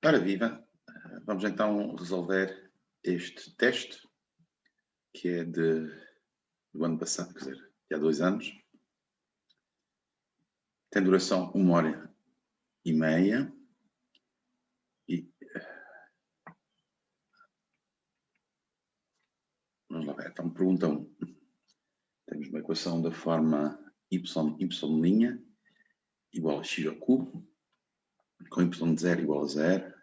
Ora viva, vamos então resolver este teste que é do ano passado, quer dizer, de há 2 anos. Tem duração 1h30 e vamos lá ver. Então, pergunta 1. Temos uma equação da forma y igual a x ao cubo, com y de 0 igual a 0, ou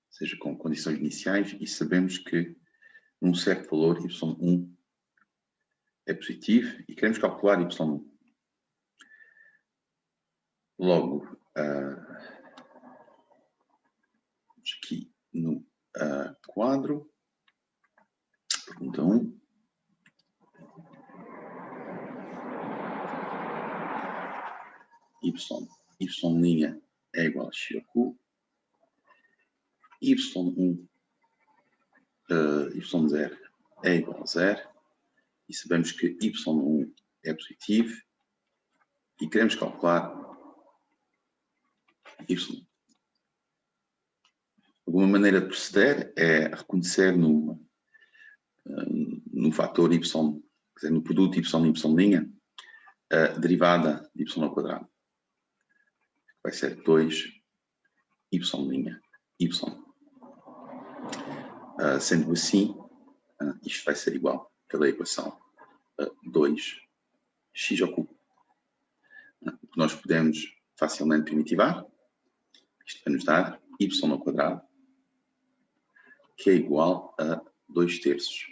seja, com condições iniciais, e sabemos que num certo valor y1 é positivo e queremos calcular y1. Logo, aqui no quadro, pergunta 1. Y' é igual a x ao cubo, y1, y0 é igual a 0, e sabemos que y1 é positivo, e queremos calcular y. Alguma maneira de proceder é reconhecer no fator y, quer dizer, no produto y, a derivada de y ao quadrado. Vai ser 2y', y. Sendo assim, isto vai ser igual pela equação 2x ao cubo. Nós podemos facilmente primitivar. Isto vai nos dar y ao quadrado, que é igual a 2/3.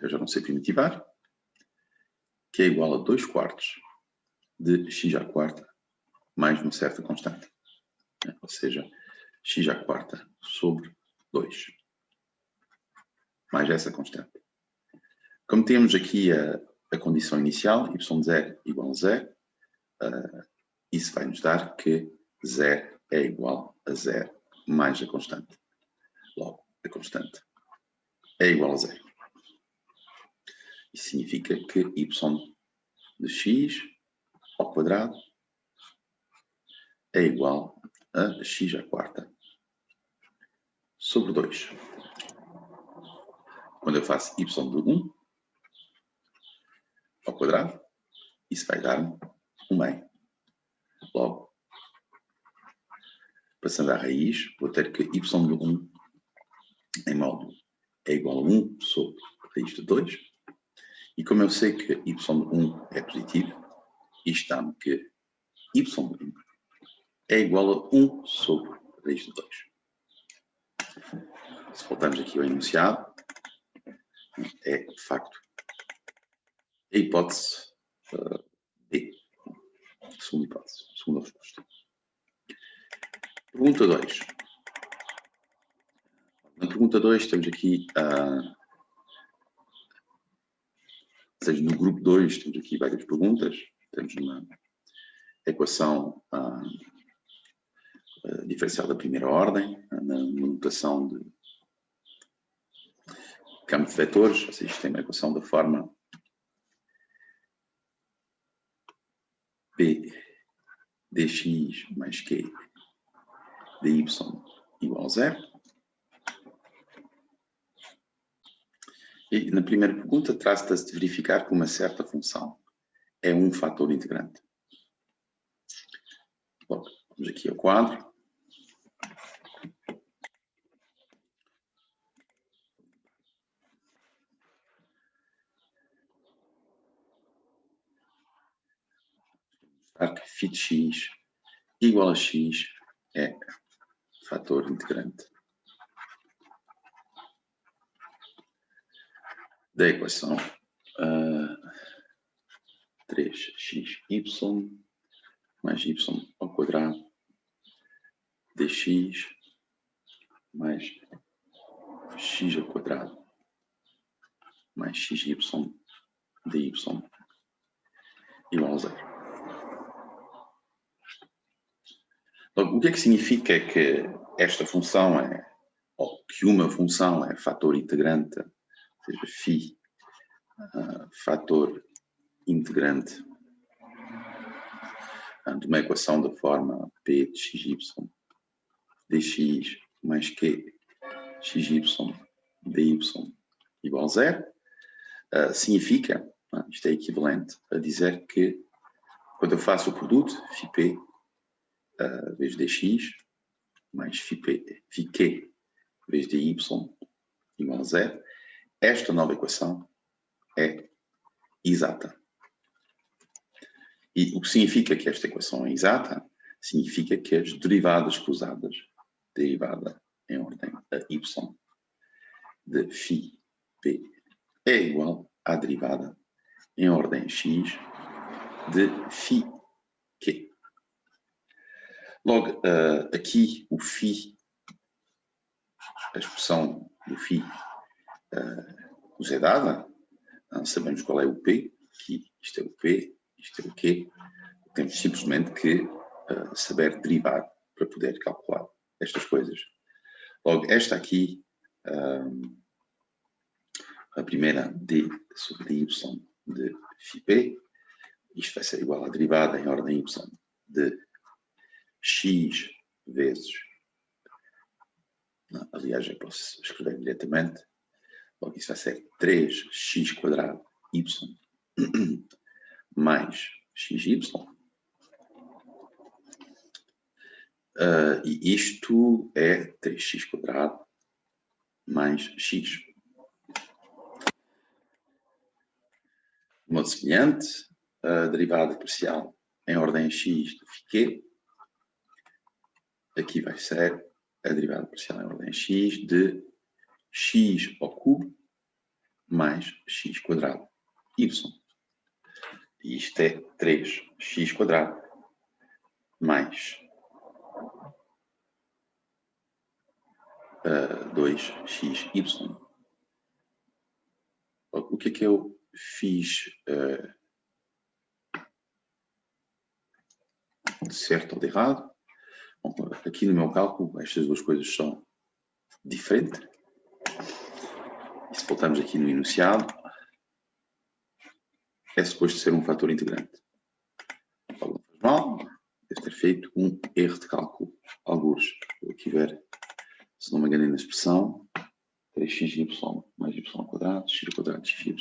Eu já não sei primitivar, que é igual a 2/4 de x à quarta mais uma certa constante. Ou seja, x à quarta sobre 2, mais essa constante. Como temos aqui a condição inicial, y0 igual a 0, isso vai nos dar que 0 é igual a 0 mais a constante. Logo, a constante é igual a 0. Isso significa que y de x ao quadrado é igual a x à quarta sobre 2. Quando eu faço y de 1 ao quadrado, isso vai dar-me 1/2. Logo, passando à raiz, vou ter que y de 1 em módulo é igual a 1 sobre raiz de 2. E como eu sei que y de 1 é positivo, isto dá-me que y de 1 é igual a 1 sobre raiz de 2. Se voltarmos aqui ao enunciado, é de facto a hipótese D. Segunda hipótese, segunda resposta. Pergunta 2. Na pergunta 2 temos aqui, ou seja, no grupo 2 temos aqui várias perguntas. Temos uma equação diferencial da primeira ordem, na notação de campo de vetores, ou seja, isto tem uma equação da forma P dx mais Q dy igual a 0. E na primeira pergunta trata-se de verificar que uma certa função é um fator integrante. Bom, vamos aqui ao quadro. Que φ de x igual a x é fator integrante da equação 3xy mais y ao quadrado dx mais x ao quadrado mais xy dy igual a 0. Então, o que é que significa que esta função ou que uma função é fator integrante, ou seja, φ, fator integrante de uma equação da forma P de xy dx mais q xy dy igual a zero, significa, isto é equivalente a dizer que quando eu faço o produto, φp vezes dx mais φq vezes dy igual a zero, esta nova equação é exata. E o que significa que esta equação é exata? Significa que as derivadas cruzadas, derivada em ordem a y de φp é igual à derivada em ordem x de φq. Logo, aqui o φ, a expressão do φ nos é dada, sabemos qual é o p, aqui isto é o p, isto é o q, temos simplesmente que saber derivar para poder calcular estas coisas. Logo, esta aqui, a primeira d sobre dy de φp, isto vai ser igual à derivada em ordem y de x vezes, aliás, eu posso escrever diretamente, logo isso vai ser 3x quadrado y mais xy, e isto é 3x quadrado mais x. De modo semelhante, a derivada parcial em ordem x de φq, aqui vai ser a derivada parcial em ordem x de x ao cubo mais x quadrado y. E isto é 3x quadrado mais 2xy. O que é que eu fiz de certo ou de errado? Bom, aqui no meu cálculo, estas duas coisas são diferentes. E se voltarmos aqui no enunciado, é suposto ser um fator integrante. Não faz mal, deve ter feito um erro de cálculo. Alguns, vou aqui ver, se não me enganei na expressão, 3xy mais y ao quadrado, x ao quadrado de xy.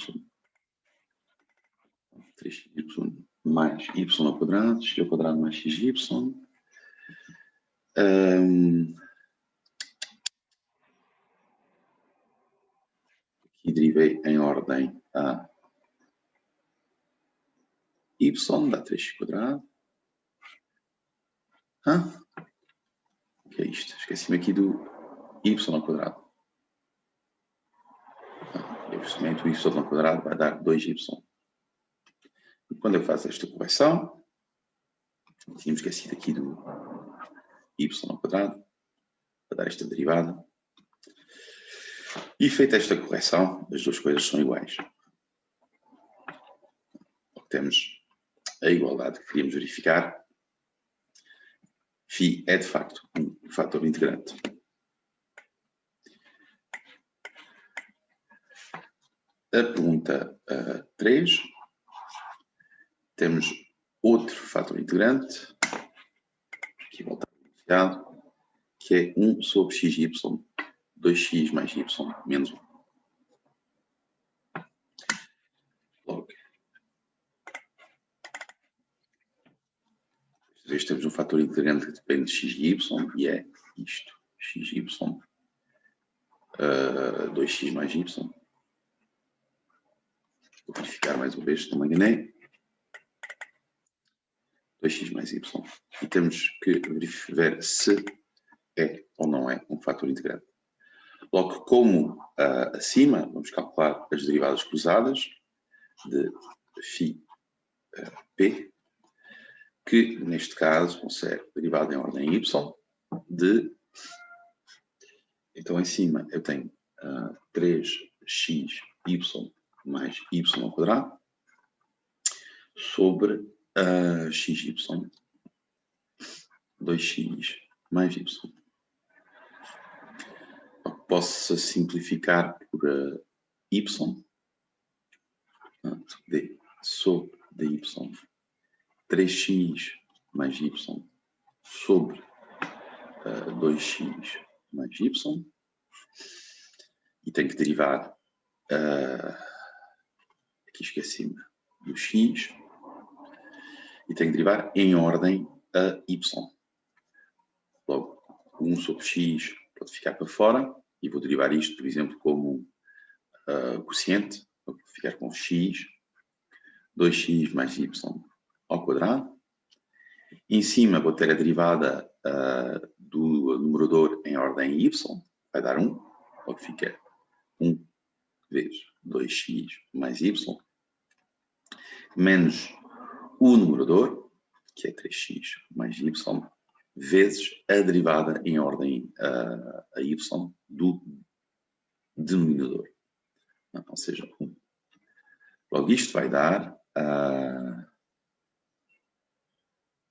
3xy mais y ao quadrado, x ao quadrado mais xy. Aqui derivei em ordem a y, dá 3x quadrado. O que é isto? Esqueci-me aqui do y ao quadrado. Justamente o y ao quadrado vai dar 2y. E quando eu faço esta correção, tínhamos esquecido aqui do y ao quadrado, para dar esta derivada. E feita esta correção, as duas coisas são iguais. Temos a igualdade que queríamos verificar. Φ é de facto um fator integrante. A pergunta 3, temos outro fator integrante, aqui voltar ao enunciado, que é 1 sobre xy, 2x mais y menos 1. Logo, desta vez temos um fator integrante que depende de xy e é isto, xy, 2x mais y. Vou verificar mais uma vez, se não me enganei. 2x mais y. E temos que ver se é ou não é um fator integrante. Logo, como acima, vamos calcular as derivadas cruzadas de φp, que neste caso vão ser derivada em ordem y de... Então, em cima eu tenho 3xy mais y ao quadrado sobre xy, 2x mais y. Posso simplificar por y, d sobre dy, 3x mais y sobre 2x mais y. E tenho que derivar, aqui esqueci-me, do x. E tenho que derivar em ordem a y. Logo, 1 sobre x pode ficar para fora. E vou derivar isto, por exemplo, como quociente. Vou ficar com x, 2x mais y ao quadrado. Em cima vou ter a derivada do numerador em ordem y, vai dar 1, logo fica 1 vezes 2x mais y, menos o numerador, que é 3x mais y, vezes a derivada em ordem a y do denominador, ou seja, 1. Logo isto vai dar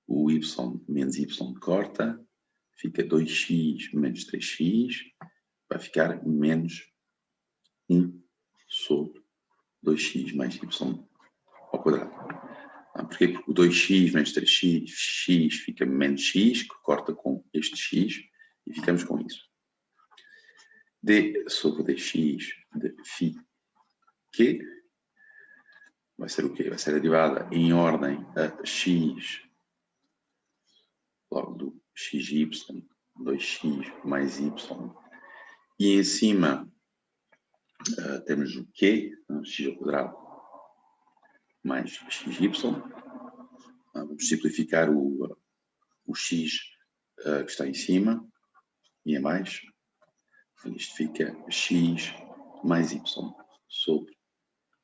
o y menos y corta, fica 2x menos 3x, vai ficar menos 1 sobre 2x mais y ao quadrado. Porquê? Porque o 2x menos 3x x fica menos x, que corta com este x, e ficamos com isso. D sobre dx de φ q vai ser o quê? Vai ser a derivada em ordem a x, logo do xy, 2x mais y, e em cima temos o q, x ao quadrado, mais xy. Vamos simplificar o x que está em cima e em baixo. Isto fica x mais y sobre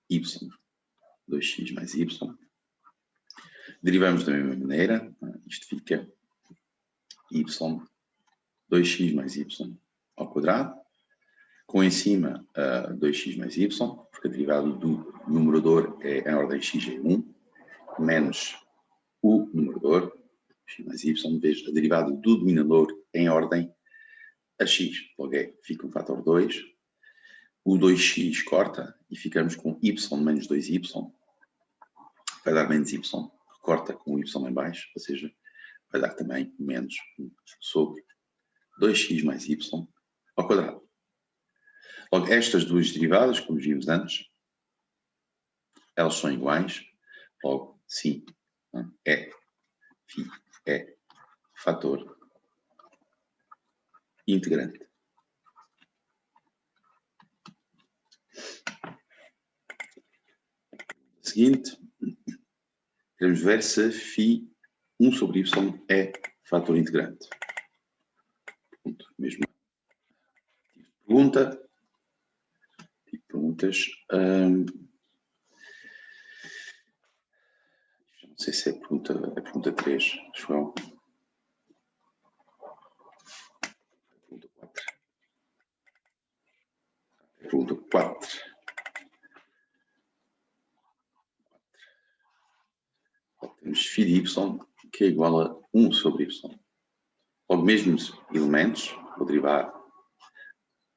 y, 2x mais y. Derivamos da mesma maneira, isto fica y, 2x mais y ao quadrado, com em cima 2x mais y, porque a derivada do numerador é em ordem x é 1, menos o numerador, x mais y, vezes a derivada do denominador em ordem a x. Logo fica um fator 2. O 2x corta e ficamos com y menos 2y. Vai dar menos y, corta com o y em baixo, ou seja, vai dar também menos 1 sobre 2x mais y ao quadrado. Logo, estas duas derivadas, como vimos antes, elas são iguais. Logo, sim, φ é fator integrante. Seguinte, queremos ver se φ 1 sobre y é fator integrante. Mesmo pergunta. Perguntas. Não sei se é a pergunta 3, João. Pergunta 4. Pergunta 4. Temos φ de y, que é igual a 1 sobre y. Logo, mesmos elementos,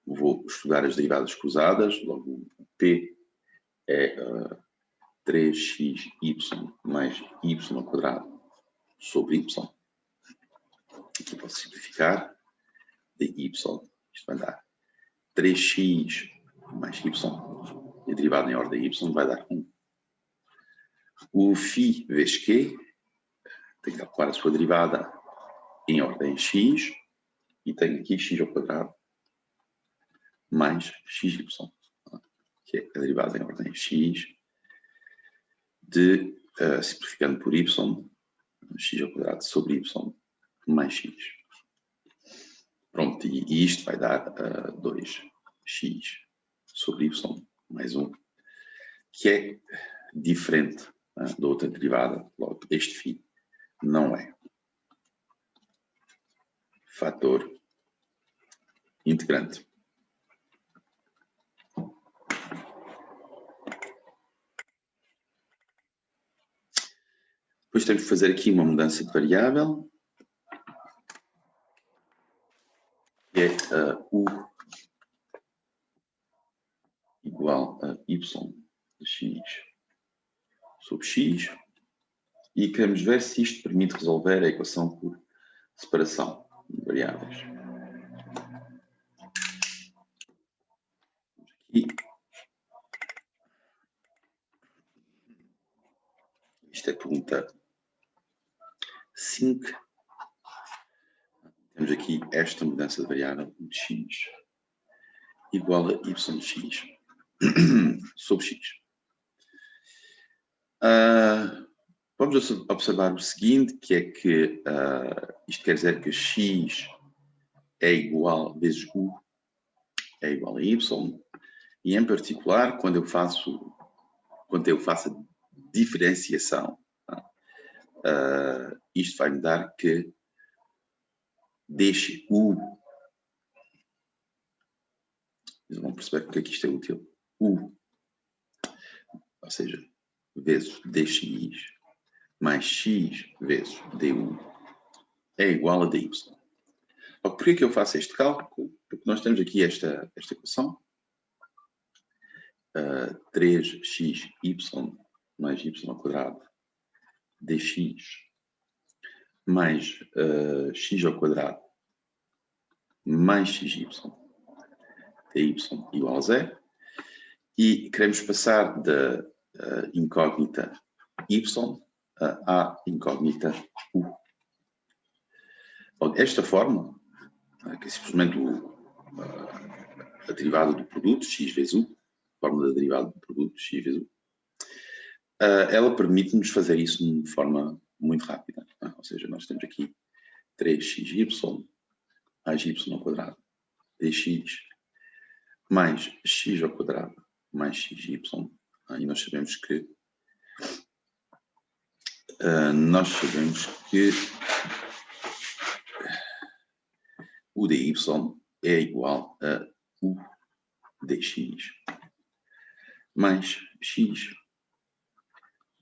vou estudar as derivadas cruzadas. Logo, t é 3xy mais y ao quadrado sobre y. Aqui posso simplificar. Dy, isto vai dar 3x mais y, e a derivada em ordem y vai dar 1. O φ vezes q, tenho que calcular a sua derivada em ordem x, e tenho aqui x ao quadrado mais xy, que é a derivada em ordem x de, simplificando por y, x ao quadrado sobre y mais x. Pronto, e isto vai dar 2x sobre y mais 1, que é diferente da outra derivada. Logo, este φ não é fator integrante. Depois temos que fazer aqui uma mudança de variável, que é u igual a y de x sobre x, e queremos ver se isto permite resolver a equação por separação de variáveis. E isto é a pergunta 5. Temos aqui esta mudança de variável de x igual a y de x sobre x. Vamos observar o seguinte, que é que isto quer dizer que x é igual vezes u é igual a y, e em particular quando eu faço a diferenciação, isto vai me dar que deixe u, vocês vão perceber porque é que isto é útil, u, ou seja, vezes dx mais x vezes du é igual a dy. Por que eu faço este cálculo? Porque nós temos aqui esta equação, 3xy mais y ao quadrado dx mais x ao quadrado mais xy dy igual a 0, e queremos passar da incógnita y à incógnita u. Bom, esta fórmula, que é simplesmente a derivada do produto, x vezes u, a fórmula da derivada do produto, x vezes u, ela permite-nos fazer isso de forma muito rápida. Ou seja, nós temos aqui 3xy mais y ao quadrado dx mais x ao quadrado mais xy, e nós sabemos que o dy é igual a u dx mais x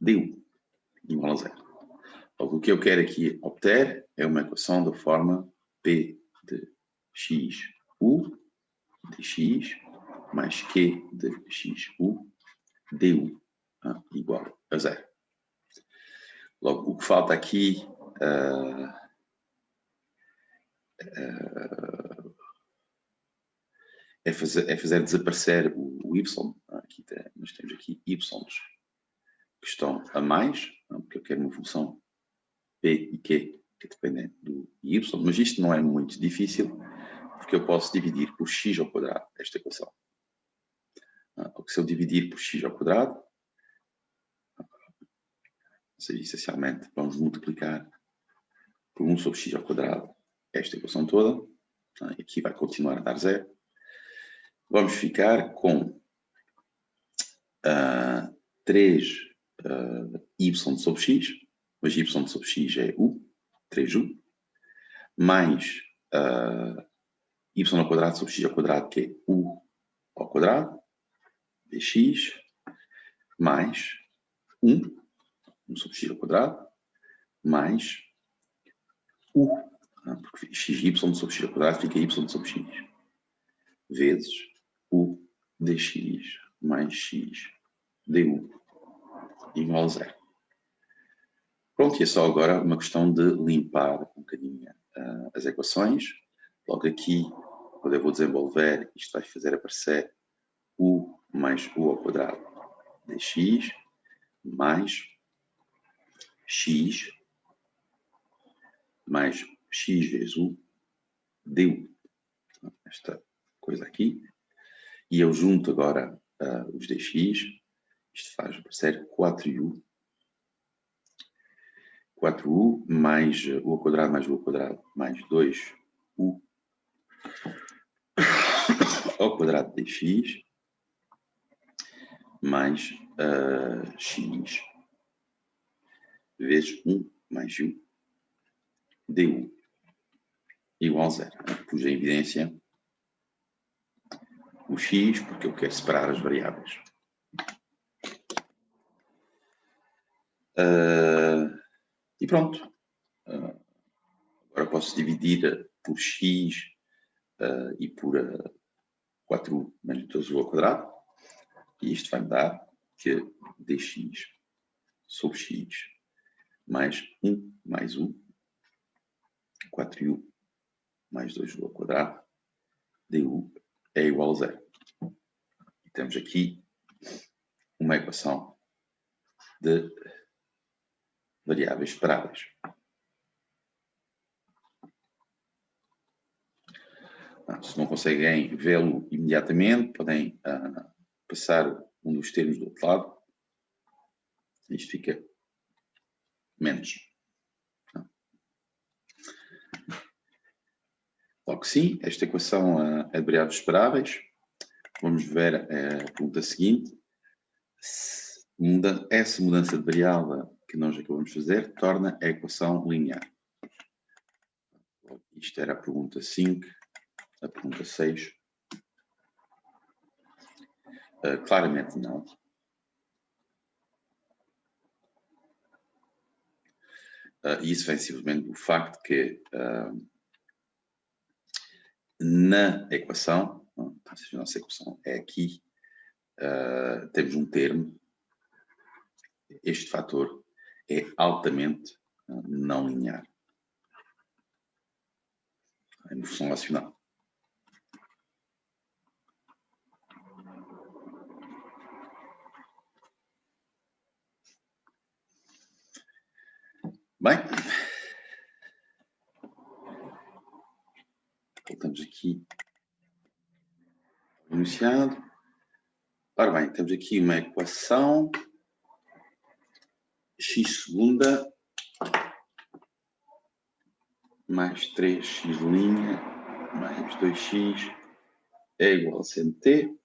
du igual a 0. O que eu quero aqui obter é uma equação da forma p de x u dx mais q de x u du igual a 0. Logo, o que falta aqui é fazer desaparecer o y. Aqui nós temos aqui y que estão a mais, porque eu quero uma função p e q que dependem do y, mas isto não é muito difícil, porque eu posso dividir por x ao quadrado esta equação. Se eu dividir por x ao quadrado, ou seja, essencialmente vamos multiplicar por 1 sobre x ao quadrado esta equação toda, aqui vai continuar a dar 0. Vamos ficar com 3y sobre x, mas y sobre x é u, 3u, mais y ao quadrado sobre x ao quadrado, que é u ao quadrado, dx, mais 1 sobre x ao quadrado, mais u, porque xy sobre x ao quadrado fica y sobre x, vezes u dx mais x du igual a 0. Pronto, e é só agora uma questão de limpar um bocadinho as equações. Logo aqui, quando eu vou desenvolver, isto vai fazer aparecer u mais u ao quadrado dx mais x vezes u du. Esta coisa aqui. E eu junto agora os dx, isto faz aparecer 4u mais u ao quadrado mais 2u ao quadrado dx mais x vezes 1 mais u du igual a 0. Pus em evidência o x porque eu quero separar as variáveis. E pronto. Agora posso dividir por x e por 4u menos 2u ao quadrado. E isto vai me dar que dx sobre x mais 1 mais 1, 4u mais 2u ao quadrado, du é igual a 0. E temos aqui uma equação de variáveis esperáveis. Se não conseguem vê-lo imediatamente, podem passar um dos termos do outro lado. Isto fica menos. Logo que sim, esta equação é de variáveis esperáveis. Vamos ver a pergunta seguinte. Essa mudança de variável que nós acabamos de fazer torna a equação linear. Isto era a pergunta 5, a pergunta 6. Claramente não. E isso vem simplesmente do facto que na equação, ou seja, a nossa equação é aqui, temos um termo, este fator é altamente não linear. É uma função racional. Bem, voltamos aqui ao enunciado. Ora bem, temos aqui uma equação x segunda mais 3x' mais 2x é igual a CT.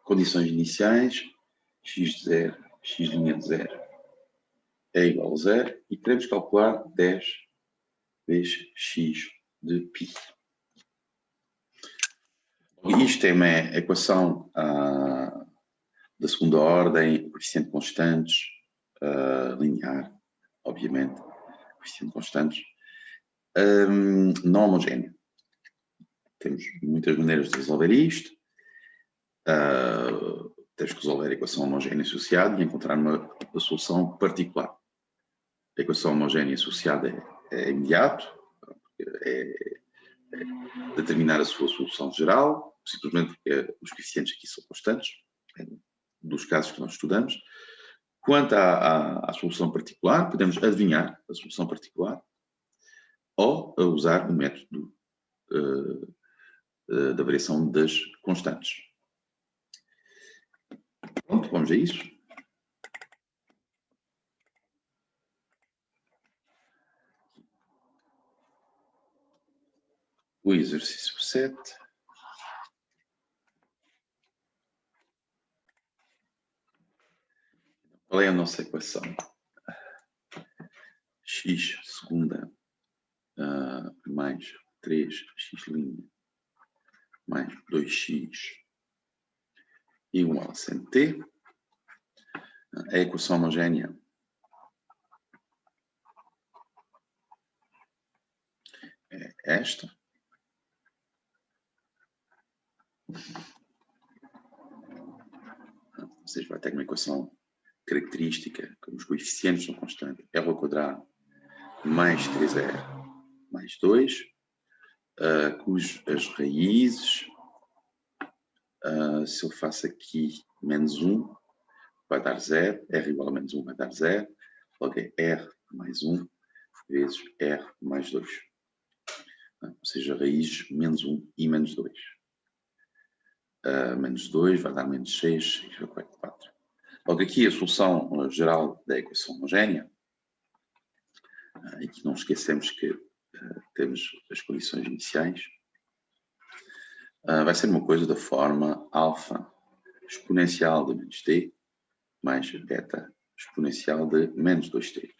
Condições iniciais, x de 0, x' de 0 é igual a 0 e queremos calcular 10 vezes x de π. Isto é uma equação da segunda ordem, coeficiente de constantes, linear, obviamente, coeficiente de constantes, não homogéneo. Temos muitas maneiras de resolver isto. Temos que resolver a equação homogénea associada e encontrar uma solução particular. A equação homogénea associada é imediato, é determinar a sua solução geral, simplesmente porque os coeficientes aqui são constantes, dos casos que nós estudamos. Quanto à solução particular, podemos adivinhar a solução particular ou usar o método da variação das constantes. Pronto, vamos a isso. O exercício 7. Qual é a nossa equação? X segunda mais 3x' mais 2x igual a CT. A equação homogénea é esta. Ou seja, vai ter uma equação característica, como os coeficientes são constantes, R ao quadrado mais 3R mais 2, cujas raízes, se eu faço aqui menos 1, vai dar 0, R igual a menos 1 vai dar 0, logo é R mais 1 vezes R mais 2. Ou seja, raízes menos 1 e menos 2. Menos 2 vai dar menos 6, 6 vai dar 4. Logo aqui a solução geral da equação homogénea, e que não esquecemos que temos as condições iniciais, vai ser uma coisa da forma alfa exponencial de menos t mais beta exponencial de menos 2t.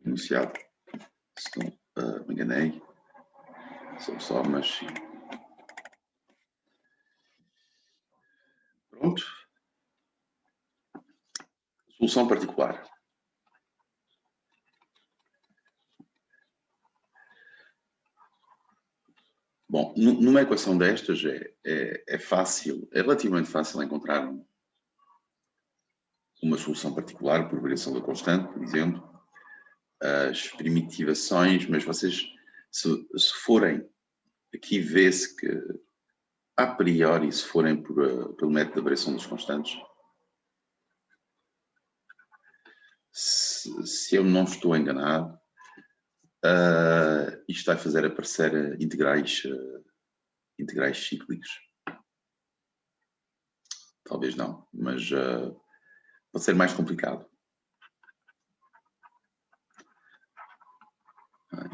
Enunciado, se não me enganei, são só umas. Pronto. Solução particular. Bom, numa equação destas é fácil, é relativamente fácil encontrar uma solução particular por variação da constante, por exemplo, as primitivações, mas vocês, se forem, aqui vê-se que, a priori, se forem pelo método da variação das constantes, se eu não estou enganado, isto vai fazer aparecer integrais cíclicos. Talvez não, mas pode ser mais complicado.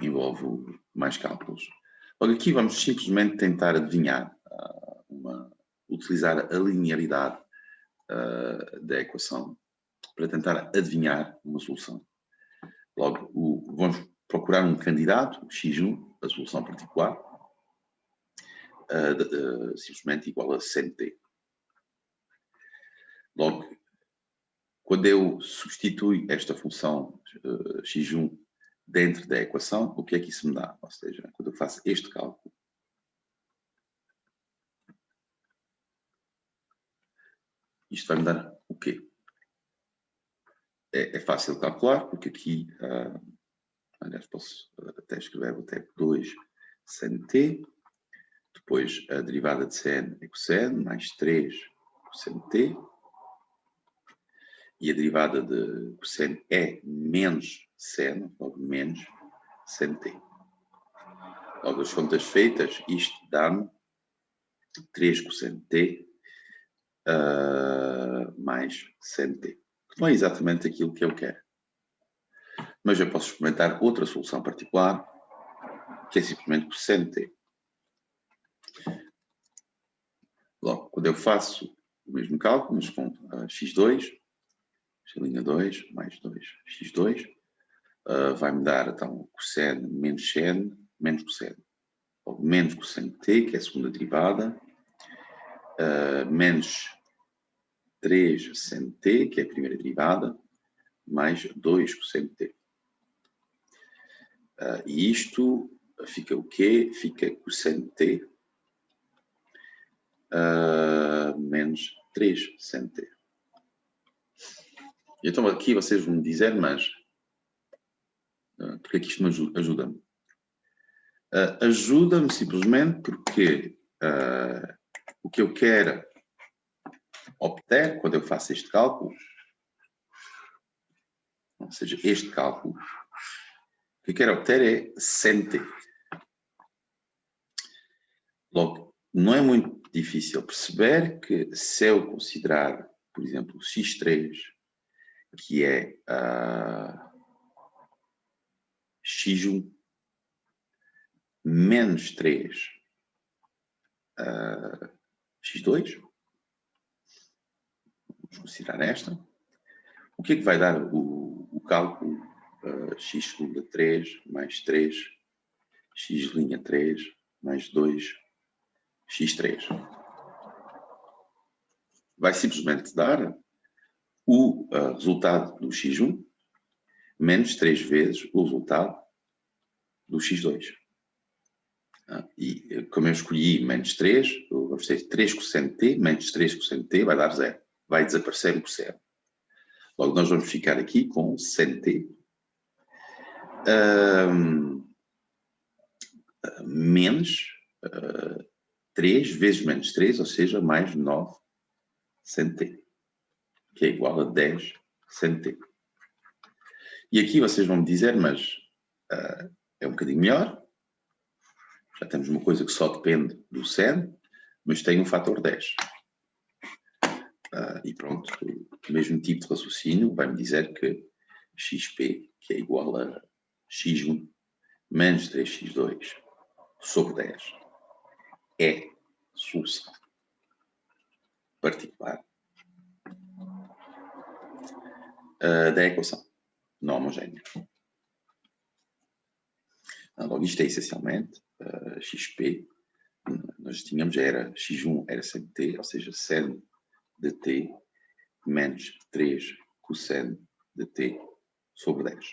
Envolve mais cálculos. Logo aqui vamos simplesmente tentar adivinhar, utilizar a linearidade da equação para tentar adivinhar uma solução. Logo, vamos procurar um candidato, x1, a solução particular, simplesmente igual a CNT. Logo, quando eu substituo esta função x1 dentro da equação, o que é que isso me dá? Ou seja, quando eu faço este cálculo, isto vai me dar o quê? É fácil de calcular, porque aqui, aliás, posso até escrever, vou ter 2 sin t, depois a derivada de sen é cosseno, mais 3 cosseno t, e a derivada de cosseno é menos seno, logo menos sen t. Logo, as contas feitas, isto dá-me 3 cosseno t mais sen t, que não é exatamente aquilo que eu quero. Mas eu posso experimentar outra solução particular, que é simplesmente cosseno t. Logo, quando eu faço o mesmo cálculo, mas com x2, x' 2 mais 2x2, vai-me dar, então, cosseno menos seno, menos cosseno. Logo, menos cosseno t, que é a segunda derivada, menos 3 seno t, que é a primeira derivada, mais 2 cosseno t. E isto fica o quê? Fica cosseno t menos 3 seno t. Então aqui vocês vão me dizer, mas porque é que isto me ajuda-me? Ajuda-me simplesmente porque o que eu quero obter quando eu faço este cálculo, ou seja, este cálculo, o que eu quero obter é sen t. Logo, não é muito difícil perceber que se eu considerar, por exemplo, x3, que é x1 menos 3 x2, vamos considerar esta, o que é que vai dar o cálculo x segunda 3 mais 3 x'3 mais 2 x3? Vai simplesmente dar o resultado do x1 menos 3 vezes o resultado do x2. E como eu escolhi menos 3, vamos ter 3 cosseno t, menos 3 cosseno t vai dar 0. Vai desaparecer o cosseno. Logo, nós vamos ficar aqui com sen t menos 3 vezes menos 3, ou seja, mais 9 sen t, que é igual a 10 sen t. E aqui vocês vão me dizer, mas é um bocadinho melhor. Já temos uma coisa que só depende do sen, mas tem um fator 10. E pronto, o mesmo tipo de raciocínio vai-me dizer que xp, que é igual a x1 menos 3x2 sobre 10, é solução particular da equação não homogénea. Logo, isto é essencialmente xp, nós tínhamos, era x1 era sen t, ou seja, sen de t menos 3 cosseno de t sobre 10.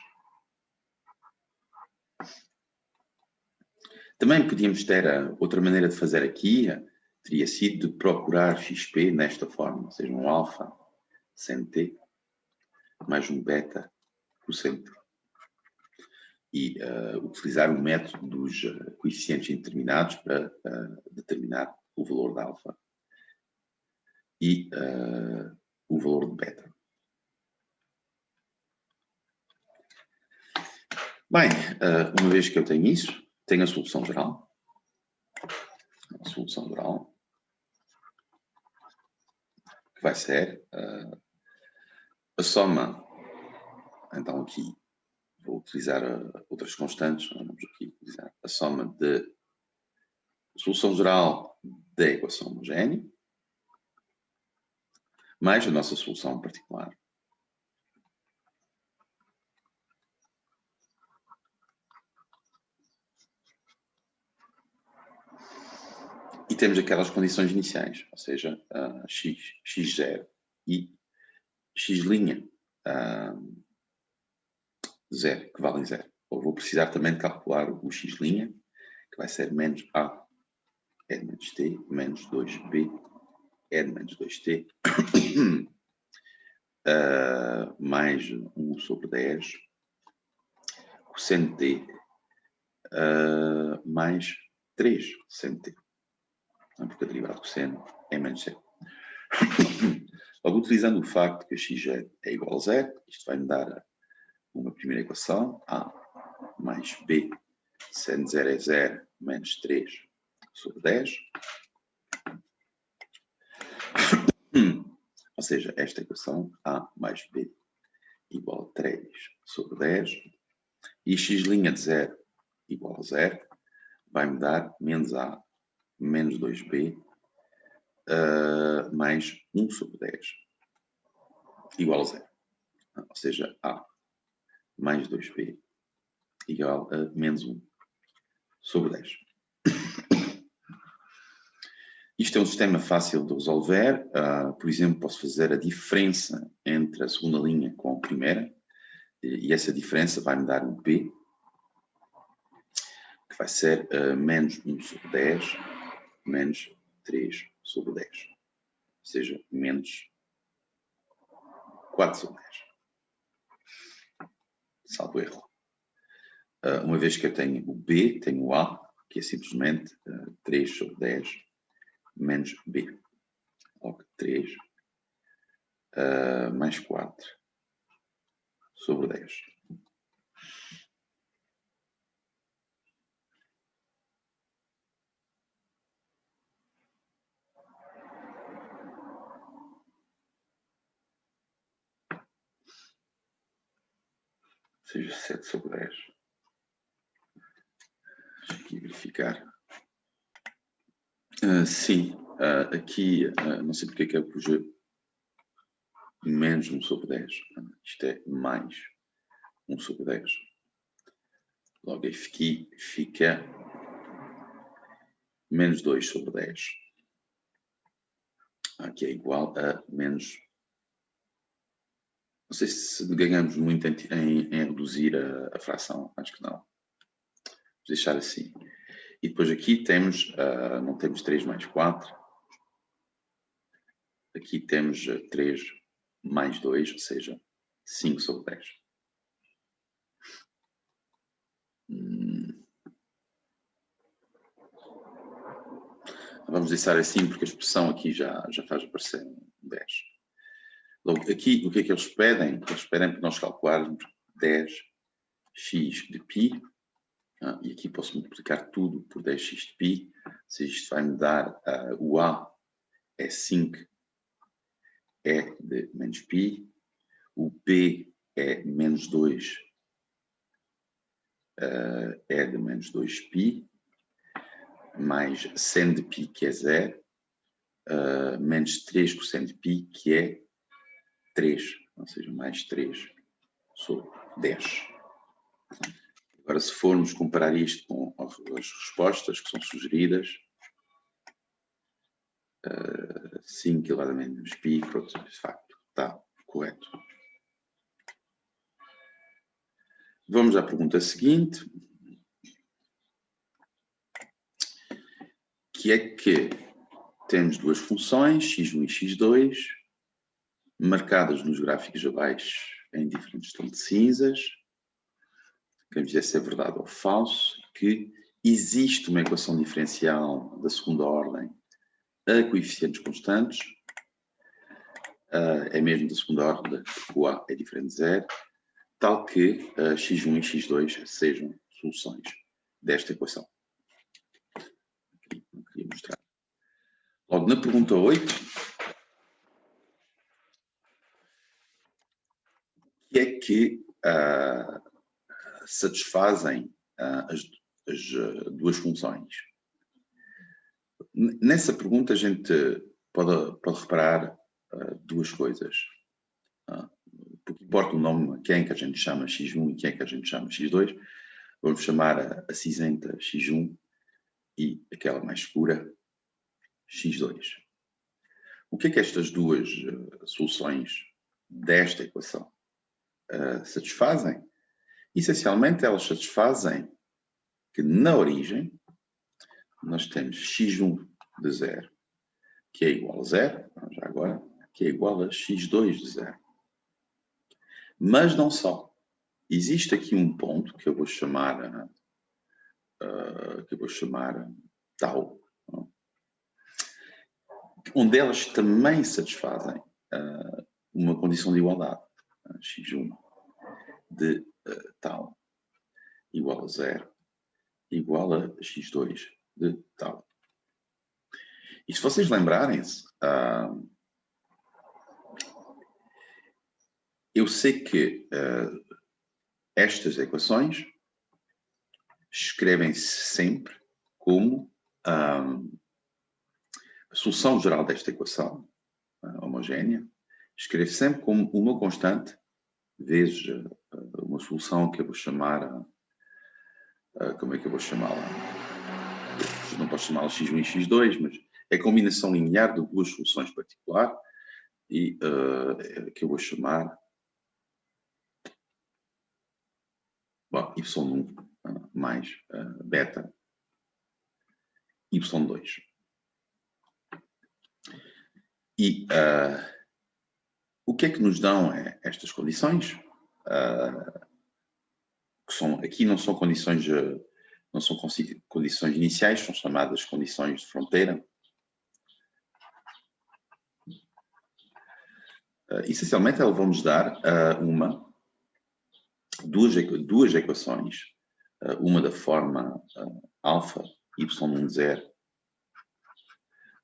Também podíamos ter outra maneira de fazer aqui, teria sido de procurar xp nesta forma, ou seja, um alfa sen t mais um beta cosseno t. E utilizar o método dos coeficientes indeterminados para determinar o valor de alfa e o valor de beta. Bem, uma vez que eu tenho isso, tenho a solução geral. A solução geral, que vai ser a soma. Então aqui vou utilizar outras constantes. Vamos aqui utilizar a soma de solução geral da equação homogénea mais a nossa solução particular. E temos aquelas condições iniciais, ou seja, x0 e x', 0, que vale 0. Eu vou precisar também de calcular o x', que vai ser menos a e de menos t, menos 2b e de menos 2t, mais 1 sobre 10, cosseno t, mais 3 cosseno t. Porque a derivada de cosseno é menos 0. Logo, utilizando o facto que x é igual a 0, isto vai me dar uma primeira equação, a mais b, seno 0 é 0, menos 3 sobre 10. Ou seja, esta equação, a mais b igual a 3 sobre 10, e x' de 0 igual a 0, vai me dar menos a menos 2b mais 1 sobre 10 igual a 0. Ou seja, a mais 2b igual a menos 1 sobre 10. Isto é um sistema fácil de resolver. Por exemplo, posso fazer a diferença entre a segunda linha com a primeira, e essa diferença vai me dar um p, que vai ser menos 1 sobre 10 menos 3 sobre 10. Ou seja, menos 4 sobre 10. Salvo erro. Uma vez que eu tenho o b, tenho o a, que é simplesmente 3 sobre 10 menos b. Logo, 3 mais 4 sobre 10. Ou seja, 7 sobre 10. Deixa aqui verificar. Sim, aqui, não sei porque é que eu pus menos 1 sobre 10. Isto é mais 1 sobre 10. Logo, aqui fica menos 2 sobre 10. Aqui é igual a menos... Não sei se ganhamos muito em reduzir a fração. Acho que não. Vou deixar assim. E depois aqui temos, não temos 3 mais 4. Aqui temos 3 mais 2, ou seja, 5 sobre 10. Vamos deixar assim, porque a expressão aqui já faz aparecer um 10. Logo, aqui, o que é que eles pedem? Eles pedem para nós calcularmos 10x de π. E aqui posso multiplicar tudo por 10x de π. Ou seja, isto vai me dar o A é 5 e de menos π. O B é menos 2 e de menos 2π. Mais seno de π, que é 0. Menos 3 cosseno de π, que é 3. Ou seja, mais 3 sobre 10. Agora, se formos comparar isto com as respostas que são sugeridas, 5 elevado a menos π, pronto, de facto, está correto. Vamos à pergunta seguinte, que é que temos duas funções, x1 e x2, marcadas nos gráficos abaixo em diferentes tons de cinzas. Queremos dizer se é verdade ou falso, que existe uma equação diferencial da segunda ordem a coeficientes constantes, é mesmo da segunda ordem, porque o A é diferente de zero, tal que x1 e x2 sejam soluções desta equação. Aqui, não queria mostrar. Logo, na pergunta 8, o que é que satisfazem as duas funções? Nessa pergunta a gente pode reparar duas coisas. Porque importa o nome, quem é que a gente chama x1 e quem é que a gente chama x2. Vamos chamar a cinzenta x1 e aquela mais escura x2. O que é que estas duas soluções desta equação satisfazem? Essencialmente, elas satisfazem que na origem nós temos x1 de 0, que é igual a 0, já agora, que é igual a x2 de 0. Mas não só. Existe aqui um ponto que eu vou chamar tal, onde elas também satisfazem uma condição de igualdade. x1 de tal igual a 0 igual a x2 de tal. E se vocês lembrarem-se, eu sei que estas equações escrevem-se sempre como a solução geral desta equação homogénea, escreve sempre como uma constante vezes uma solução que eu vou chamar, como é que eu vou chamá-la? Não posso chamá-la x1 e x2, mas é a combinação linear de duas soluções particulares e que eu vou chamar y1 mais beta y2. E o que é que nos dão estas condições? Que aqui não são condições, condições iniciais, são chamadas condições de fronteira. Essencialmente, elas vão nos dar duas equações, uma da forma alfa y1 de 0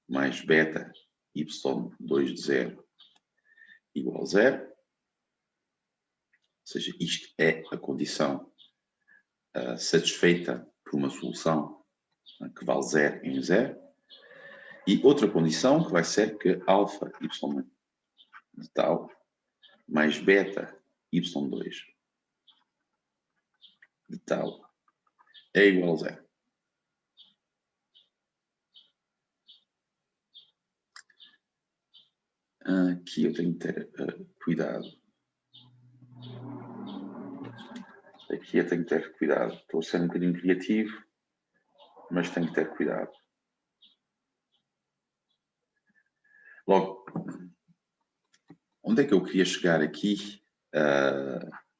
mais beta y2 de 0 igual a 0. Ou seja, isto é a condição satisfeita por uma solução que vale 0 em 0. E outra condição que vai ser que alfa y de tal mais beta y2 de tal é igual a 0. Aqui eu tenho que ter cuidado. Aqui eu tenho que ter cuidado. Estou a ser um bocadinho criativo, mas tenho que ter cuidado. Logo, onde é que eu queria chegar aqui,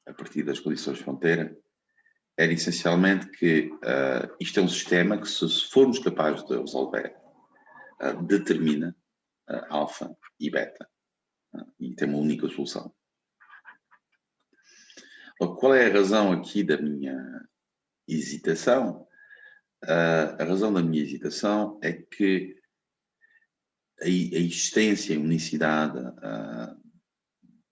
a partir das condições de fronteira? Era essencialmente que isto é um sistema que, se formos capazes de resolver, determina alfa e beta. E tem uma única solução. Qual é a razão aqui da minha hesitação? A razão da minha hesitação é que a existência e unicidade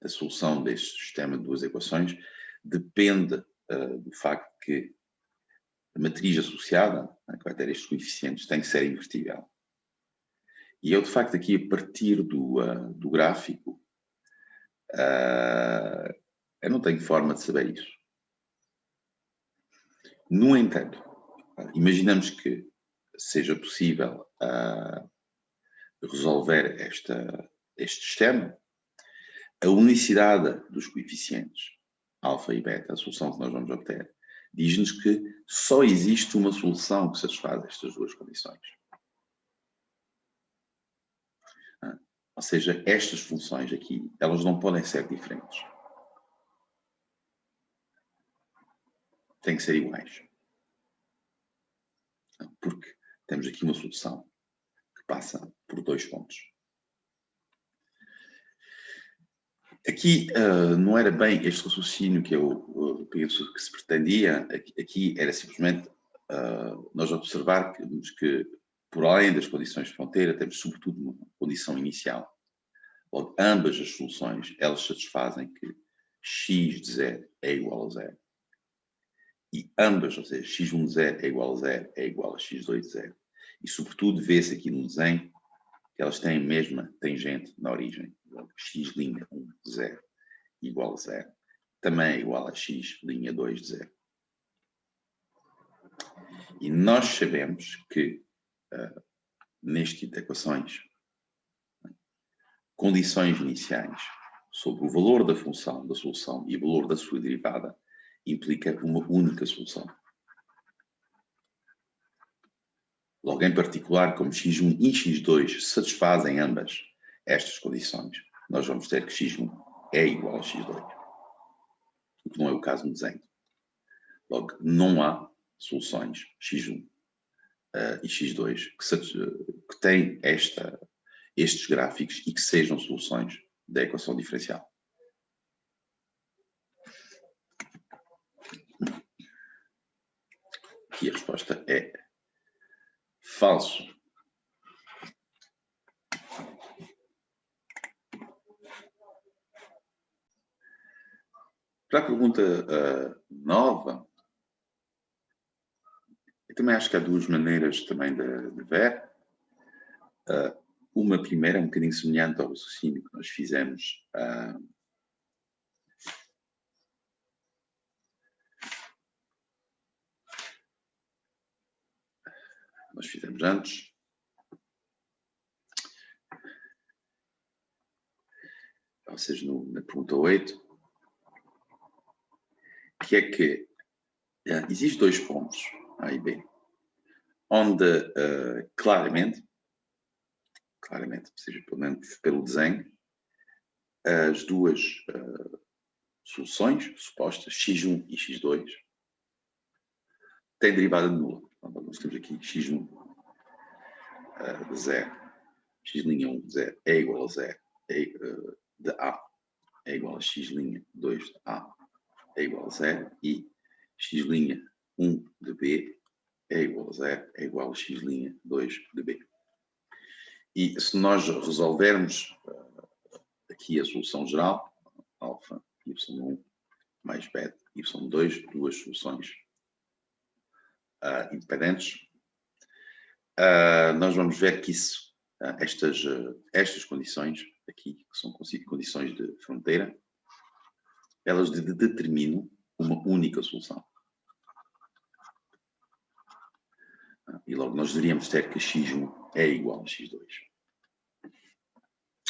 da solução deste sistema de duas equações depende do facto que a matriz associada, que vai ter estes coeficientes, tem que ser invertível. E eu, de facto, aqui, a partir do gráfico, eu não tenho forma de saber isso. No entanto, imaginamos que seja possível resolver este sistema. A unicidade dos coeficientes alfa e beta, a solução que nós vamos obter, diz-nos que só existe uma solução que satisfaz estas duas condições. Ou seja, estas funções aqui, elas não podem ser diferentes. têm que ser iguais. Porque temos aqui uma solução que passa por 2 pontos. Aqui não era bem este raciocínio que eu penso que se pretendia. Aqui era simplesmente nós observarmos que, por além das condições de fronteira, temos sobretudo uma condição inicial. Logo, ambas as soluções, elas satisfazem que x de 0 é igual a 0. E ambas, ou seja, x1 de 0 é igual a 0, é igual a x2 de 0. E, sobretudo, vê-se aqui no desenho que elas têm a mesma tangente na origem. X'1 de 0 igual a 0. Também é igual a x'2 de 0. E nós sabemos que, neste tipo de equações, condições iniciais sobre o valor da função da solução e o valor da sua derivada implica uma única solução. Logo, em particular, como x1 e x2 satisfazem ambas estas condições, nós vamos ter que x1 é igual a x2, o que não é o caso no desenho. Logo, não há soluções x1 e x2 que têm estes gráficos e que sejam soluções da equação diferencial. Aqui a resposta é falso. Para a pergunta 9, eu também acho que há duas maneiras também de ver. Uma primeira é um bocadinho semelhante ao raciocínio que nós fizemos antes. Ou seja, na pergunta 8, que é que existem 2 pontos, A e B, onde claramente, ou seja, pelo menos pelo desenho, as duas soluções supostas, x1 e x2, têm derivada nula. Então, nós temos aqui x1 de 0, x'1 de 0 é igual a 0, de A é igual a x'2 de A é igual a 0 e x'1 de B é igual a 0, é igual a x'2 de B. E se nós resolvermos aqui a solução geral, alfa, y1 mais beta, y2, duas soluções independentes, nós vamos ver que isso, estas condições aqui, que são condições de fronteira, elas determinam uma única solução. E logo nós deveríamos ter que x1 é igual a x2.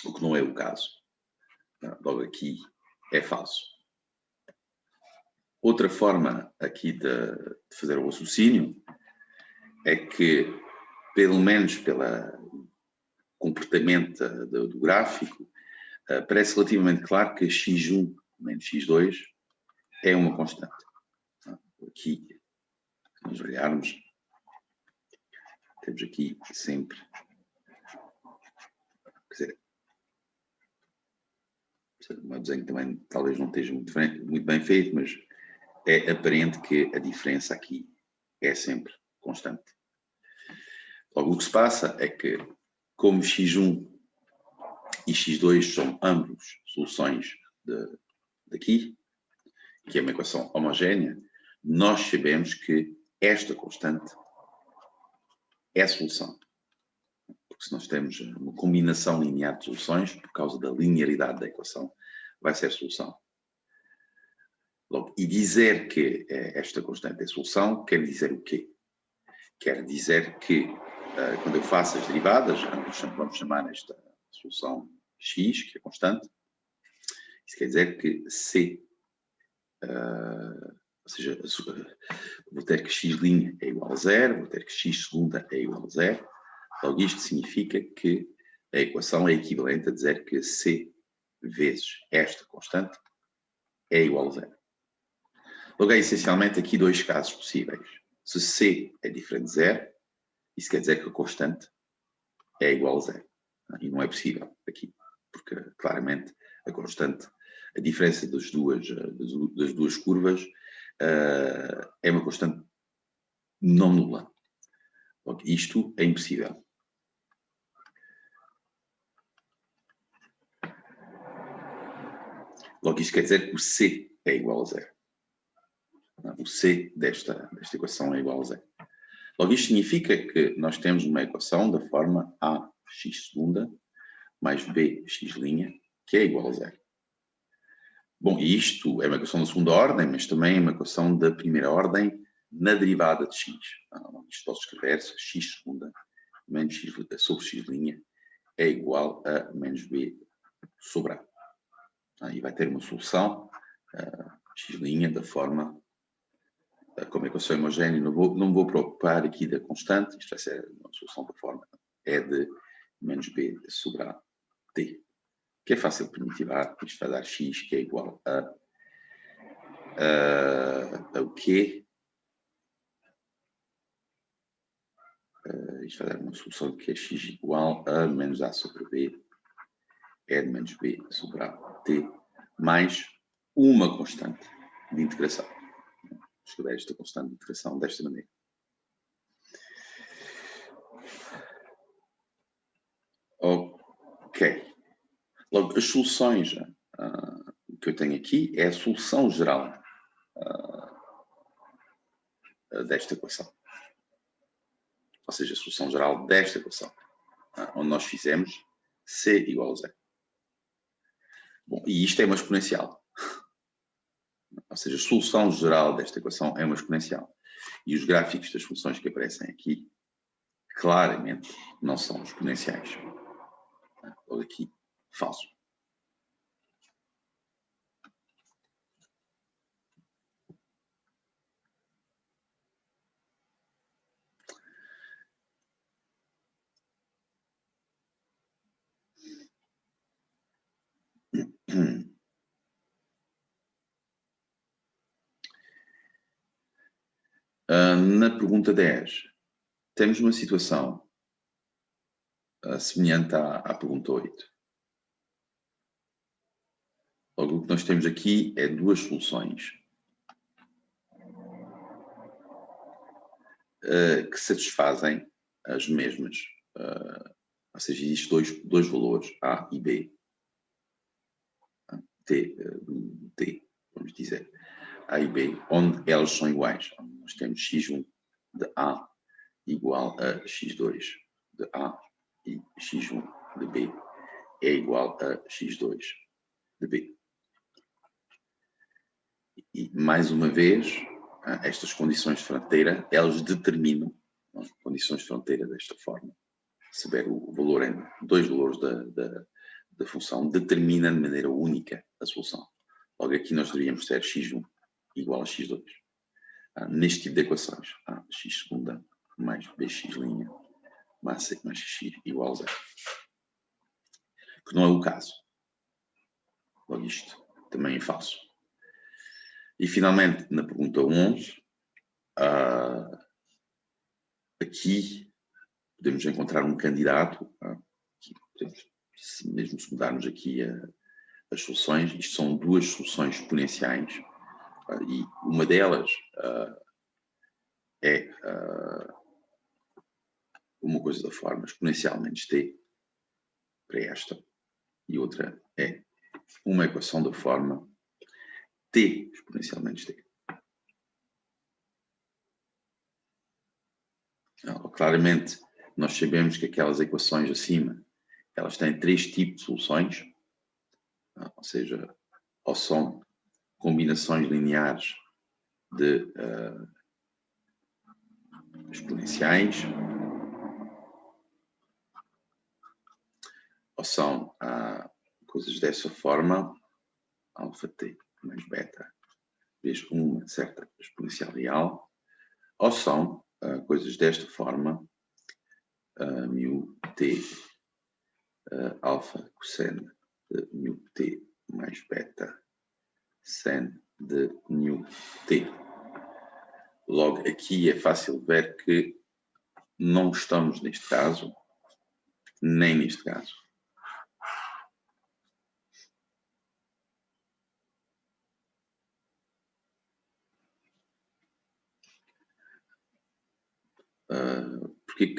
O que não é o caso. Logo aqui é falso. Outra forma aqui de fazer o raciocínio é que, pelo menos pelo comportamento do gráfico, parece relativamente claro que x1 menos x2 é uma constante. Aqui, se nós olharmos, temos aqui sempre, quer dizer, o meu desenho também talvez não esteja muito bem feito, mas é aparente que a diferença aqui é sempre constante. Logo, o que se passa é que, como x1 e x2 são ambos soluções daqui, que é uma equação homogénea, nós sabemos que esta constante é a solução. Porque se nós temos uma combinação linear de soluções, por causa da linearidade da equação, vai ser solução. Logo, e dizer que esta constante é solução quer dizer o quê? Quer dizer que, quando eu faço as derivadas, vamos chamar esta solução x, que é constante, isso quer dizer que C, ou seja, vou ter que x' é igual a 0, vou ter que x segunda é igual a 0. Logo, isto significa que a equação é equivalente a dizer que C vezes esta constante é igual a 0. Logo, há essencialmente aqui dois casos possíveis. Se C é diferente de zero, isso quer dizer que a constante é igual a zero. E não é possível aqui, porque claramente a constante, a diferença das duas curvas é uma constante não nula. Logo, isto é impossível. Logo, isto quer dizer que o C é igual a zero. O C desta equação é igual a zero. Logo, isto significa que nós temos uma equação da forma ax segunda mais bx', que é igual a zero. Bom, isto é uma equação da segunda ordem, mas também é uma equação da primeira ordem na derivada de x. Isto pode escrever-se x segunda menos x sobre x' é igual a menos b sobre a. E vai ter uma solução x' da forma como equação homogénea. Não me vou preocupar aqui da constante, isto vai ser uma solução da forma é de menos b sobre a t, que é fácil de primitivar. Isto vai dar x, que é igual a o quê? Isto vai dar uma solução que é x igual a menos a sobre b, é de menos b sobre a t, mais uma constante de integração. Escrever esta constante de integração desta maneira. Ok. Logo, as soluções que eu tenho aqui é a solução geral desta equação. Ou seja, a solução geral desta equação, onde nós fizemos C igual a zero. Bom, e isto é uma exponencial. Ou seja, a solução geral desta equação é uma exponencial. E os gráficos das funções que aparecem aqui, claramente, não são exponenciais. Logo aqui, falso. Na pergunta 10, temos uma situação semelhante à pergunta 8. Logo, o que nós temos aqui é duas soluções que satisfazem as mesmas. Ou seja, existem dois valores, A e B. T, vamos dizer. A e B, onde elas são iguais. Nós temos x1 de A igual a x2 de A e x1 de B é igual a x2 de B. E, mais uma vez, estas condições de fronteira, elas determinam as condições de fronteira desta forma. Se houver o valor em dois valores da função, determina de maneira única a solução. Logo aqui nós deveríamos ter x1 igual a x2. Neste tipo de equações, x segunda mais bx' mais c mais x igual a zero. Que não é o caso. Logo isto também é falso. E finalmente, na pergunta 11, aqui podemos encontrar um candidato, mesmo se mudarmos aqui as soluções, isto são duas soluções exponenciais, e uma delas é uma coisa da forma exponencial menos t, para esta, e outra é uma equação da forma t exponencial menos t. Claramente, nós sabemos que aquelas equações acima, elas têm três tipos de soluções, ou seja, ou são combinações lineares de exponenciais, ou são coisas dessa forma, alfa t mais beta, vezes uma certa exponencial real, ou são coisas desta forma, mu t alfa cosseno de mu t mais beta sen de µt. Logo, aqui é fácil ver que não estamos neste caso, nem neste caso. Porque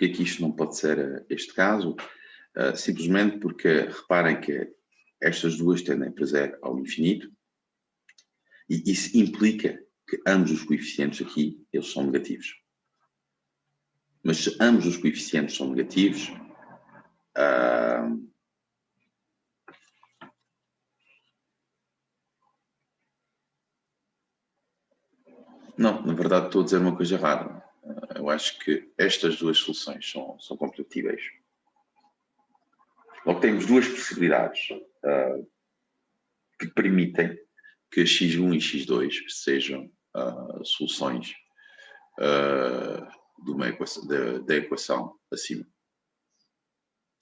que isto não pode ser este caso? Simplesmente porque reparem que estas duas tendem a zero ao infinito e isso implica que ambos os coeficientes aqui eles são negativos. Mas se ambos os coeficientes são negativos, não, na verdade estou a dizer uma coisa errada. Eu acho que estas duas soluções são compatíveis. Logo, temos duas possibilidades que permitem que x1 e x2 sejam soluções da equação acima.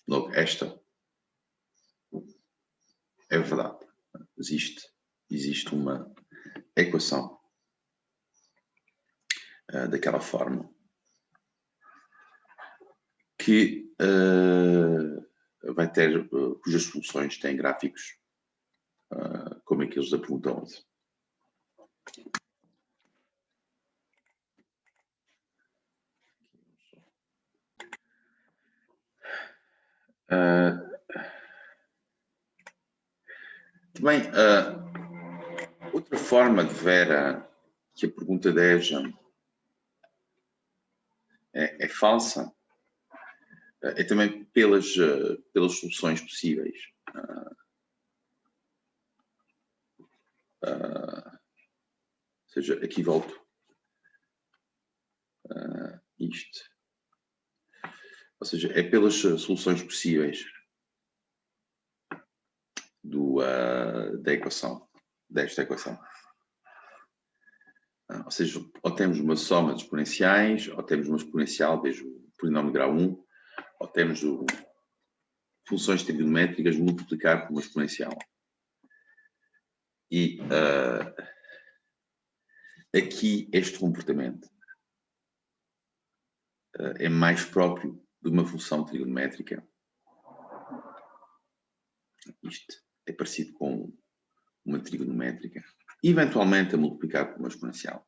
Logo, esta é verdade. Existe uma equação daquela forma que vai ter, cujas soluções têm gráficos como aqueles da pergunta 11. Também, outra forma de ver que a pergunta 10 é falsa é também pelas soluções possíveis. Ou seja, aqui volto isto. Ou seja, é pelas soluções possíveis da equação, desta equação. Ou seja, ou temos uma soma de exponenciais, ou temos uma exponencial, veja o polinômio de grau 1, ou temos funções trigonométricas multiplicar por uma exponencial. E aqui este comportamento é mais próprio de uma função trigonométrica. Isto é parecido com uma trigonométrica, eventualmente a multiplicar por uma exponencial.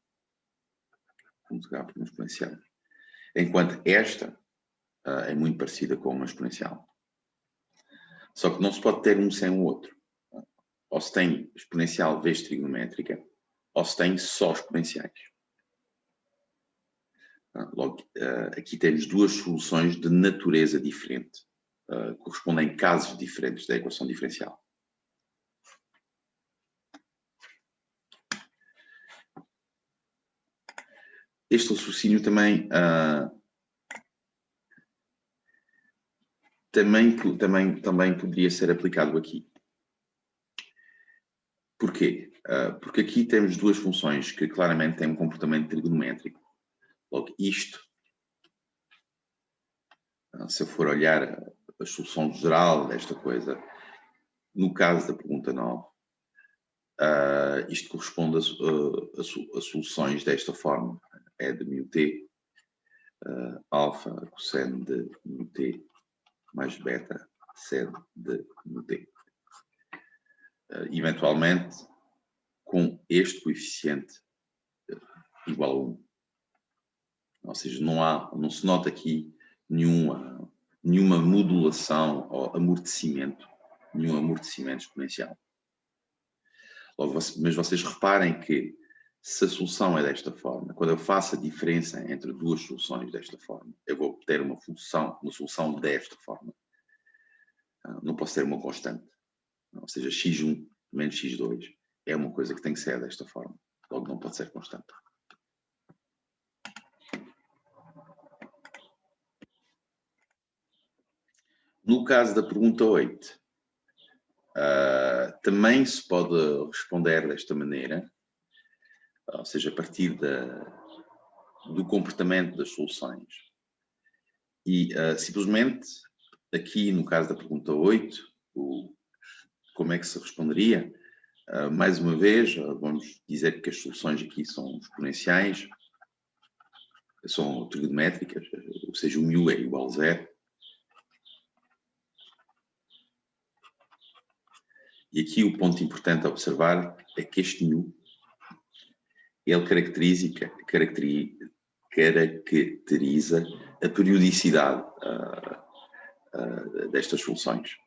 Enquanto esta é muito parecida com uma exponencial. Só que não se pode ter um sem o outro. Ou se tem exponencial vezes trigonométrica, ou se tem só exponenciais. Logo, aqui temos duas soluções de natureza diferente. Correspondem a casos diferentes da equação diferencial. Este raciocínio também poderia ser aplicado aqui. Porquê? Porque aqui temos duas funções que claramente têm um comportamento trigonométrico. Logo, isto, se eu for olhar a solução geral desta coisa, no caso da pergunta 9, isto corresponde a soluções desta forma. É de µt, alfa cosseno de µt mais beta seno de µt. Eventualmente, com este coeficiente igual a 1. Ou seja, não se nota aqui nenhuma modulação ou amortecimento, nenhum amortecimento exponencial. Logo, mas vocês reparem que se a solução é desta forma, quando eu faço a diferença entre duas soluções desta forma, eu vou obter uma solução desta forma. Não posso ter uma constante. Ou seja, x1 menos x2 é uma coisa que tem que ser desta forma. Logo, não pode ser constante. No caso da pergunta 8, também se pode responder desta maneira, ou seja, a partir do comportamento das soluções. E simplesmente, aqui no caso da pergunta 8, como é que se responderia? Mais uma vez, vamos dizer que as soluções aqui são exponenciais, são trigonométricas, ou seja, o μ é igual a 0. E aqui o ponto importante a observar é que este μ, ele caracteriza a periodicidade destas soluções.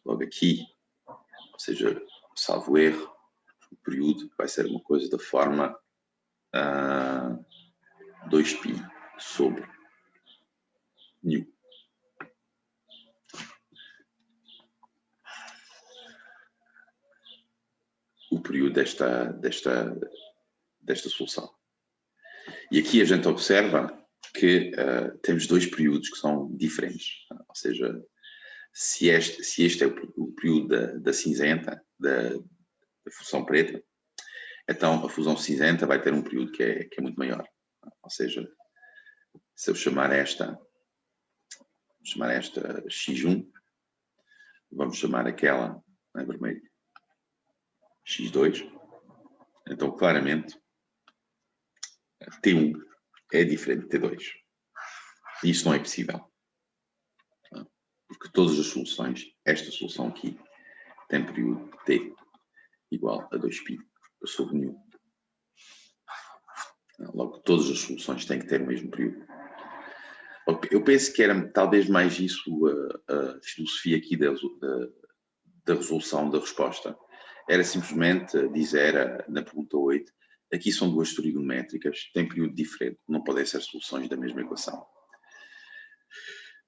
Logo aqui, ou seja, salvo erro, o período vai ser uma coisa da forma 2π sobre μ. O período desta solução. E aqui a gente observa que temos dois períodos que são diferentes. Ou seja, se este é o período da cinzenta, da fusão preta, então a fusão cinzenta vai ter um período que é muito maior. Ou seja, se eu chamar esta x1, vamos chamar aquela, em vermelho, x2, então claramente T1 é diferente de T2. E isso não é possível. Porque todas as soluções, esta solução aqui, tem período T igual a 2π sobre μ. Logo, todas as soluções têm que ter o mesmo período. Eu penso que era talvez mais isso a filosofia aqui da resolução da resposta. Era simplesmente dizer, na pergunta 8, aqui são duas trigonométricas, têm período diferente, não podem ser soluções da mesma equação.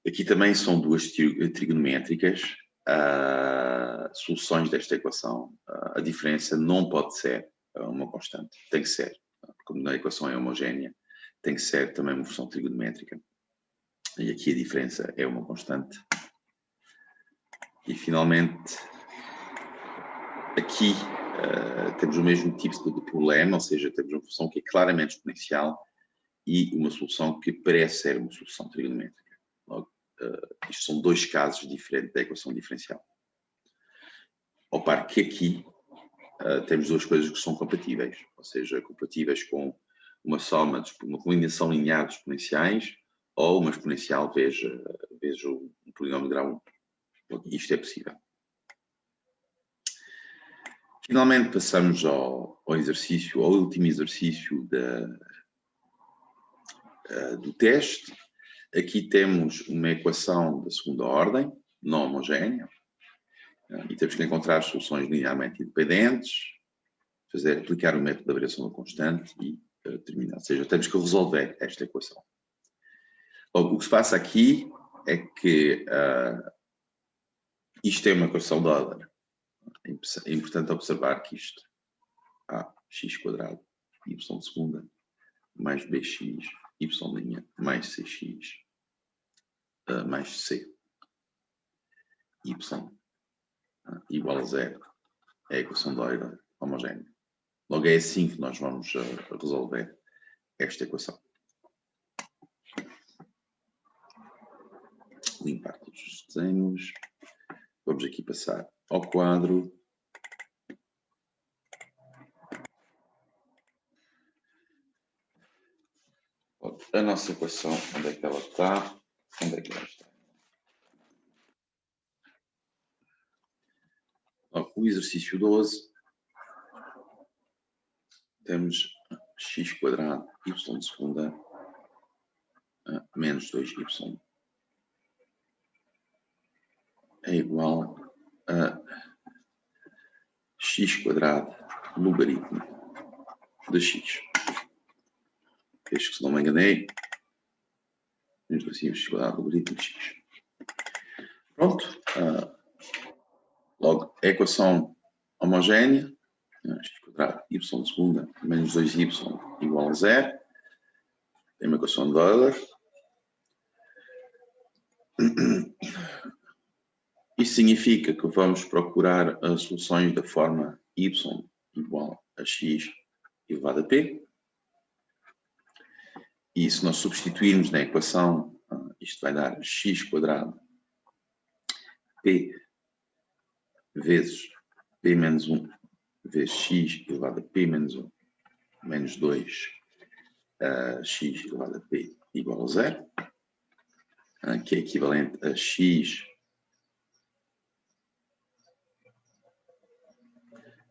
Aqui também são duas trigonométricas, soluções desta equação. A diferença não pode ser uma constante, tem que ser. Como a equação é homogénea, tem que ser também uma função trigonométrica. E aqui a diferença é uma constante. E finalmente, aqui temos o mesmo tipo de problema, ou seja, temos uma função que é claramente exponencial e uma solução que parece ser uma solução trigonométrica. Logo, isto são dois casos diferentes da equação diferencial. Ao par que aqui temos duas coisas que são compatíveis, ou seja, compatíveis com uma soma, uma combinação linear de exponenciais ou uma exponencial veja um polinômio de grau 1. Isto é possível. Finalmente passamos ao exercício, ao último exercício do teste. Aqui temos uma equação da segunda ordem, não homogénea, e temos que encontrar soluções linearmente independentes, aplicar o método da variação da constante e terminar. Ou seja, temos que resolver esta equação. Logo, o que se passa aqui é que isto é uma equação de Euler. É importante observar que isto x² y de segunda mais bx y' mais cx mais c y igual a 0 é a equação de Euler homogénea. Logo é assim que nós vamos resolver esta equação. Limpar todos os desenhos. Vamos aqui passar ao quadro. A nossa equação, onde é que ela está? Onde é que ela está? O exercício 12, temos x² y de segunda menos 2y é igual a x² logaritmo de x. Vejo que, se não me enganei, menos 2y logaritmo de x. Pronto. Logo, a equação homogénea, x² y de segunda menos 2y igual a 0. É uma equação de Euler. Isso significa que vamos procurar as soluções da forma y igual a x elevado a p. E se nós substituirmos na equação, isto vai dar x² p vezes P menos 1 vezes x elevado a P menos 1 menos 2 x elevado a P igual a 0, que é equivalente a x,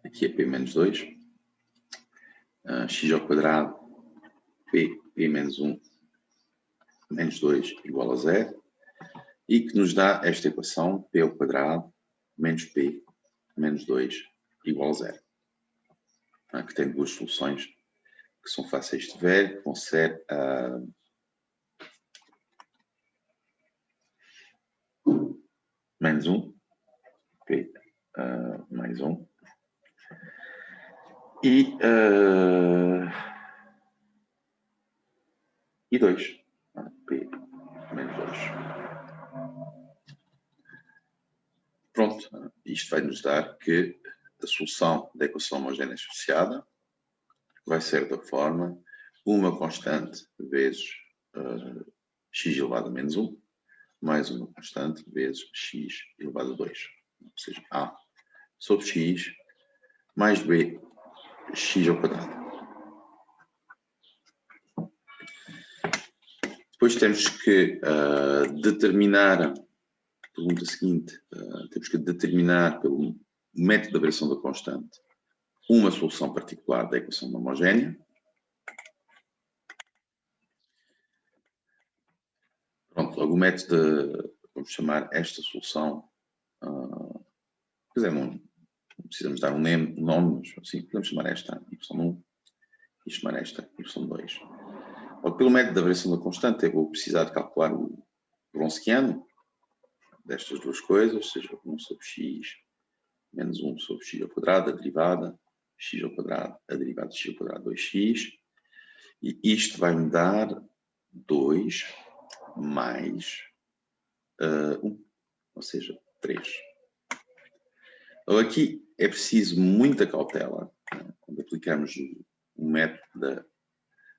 aqui é P menos 2, x ao quadrado, P menos 1 menos 2 igual a 0, e que nos dá esta equação, P ao quadrado menos P menos 2 igual a 0, que tem duas soluções que são fáceis de ver, que vão ser menos 1, P mais 1, e 2, P menos 2. Pronto, isto vai nos dar que a solução da equação homogénea associada vai ser da forma uma constante vezes x elevado a menos 1 mais uma constante vezes x elevado a 2. Ou seja, A sobre x mais B x ao quadrado. Depois temos que determinar, pergunta seguinte, temos que determinar pelo método de variação da constante uma solução particular da equação homogénea. Pronto, logo o método, vamos chamar esta solução, quer dizer, não precisamos dar um nome, mas assim, podemos chamar esta y1 e chamar esta y2. Logo, pelo método da variação da constante, eu vou precisar de calcular o Wronskiano destas duas coisas, seja 1 sobre x menos 1 sobre x ao quadrado, a derivada, x ao quadrado, a derivada de x ao quadrado, 2x, e isto vai me dar 2 mais 1, ou seja, 3. Então, aqui é preciso muita cautela quando aplicamos o método da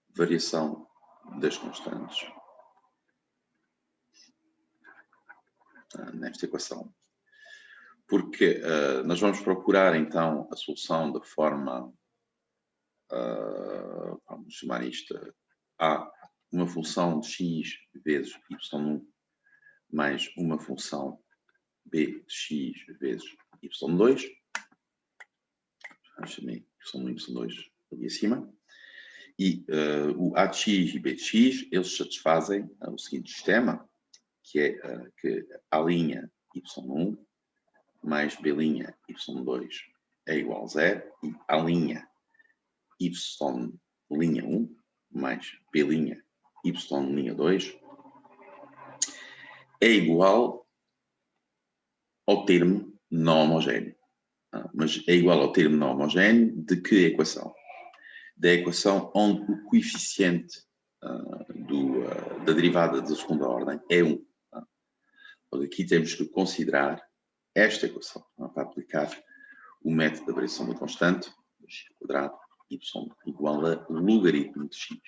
variação das constantes nesta equação, porque nós vamos procurar então a solução da forma, vamos chamar isto a uma função de x vezes y1 mais uma função b de x vezes y2, chamei y1 e y2 ali acima, e o a de x e b de x, eles satisfazem o seguinte sistema, que é que a' y1 mais b' y2 é igual a 0, e a' y'1 mais b' y'2 é igual ao termo não homogéneo. Mas é igual ao termo não homogéneo de que equação? Da equação onde o coeficiente da derivada da segunda ordem é 1. Aqui temos que considerar esta equação para aplicar o método da variação da constante, x quadrado, y igual a logaritmo de x.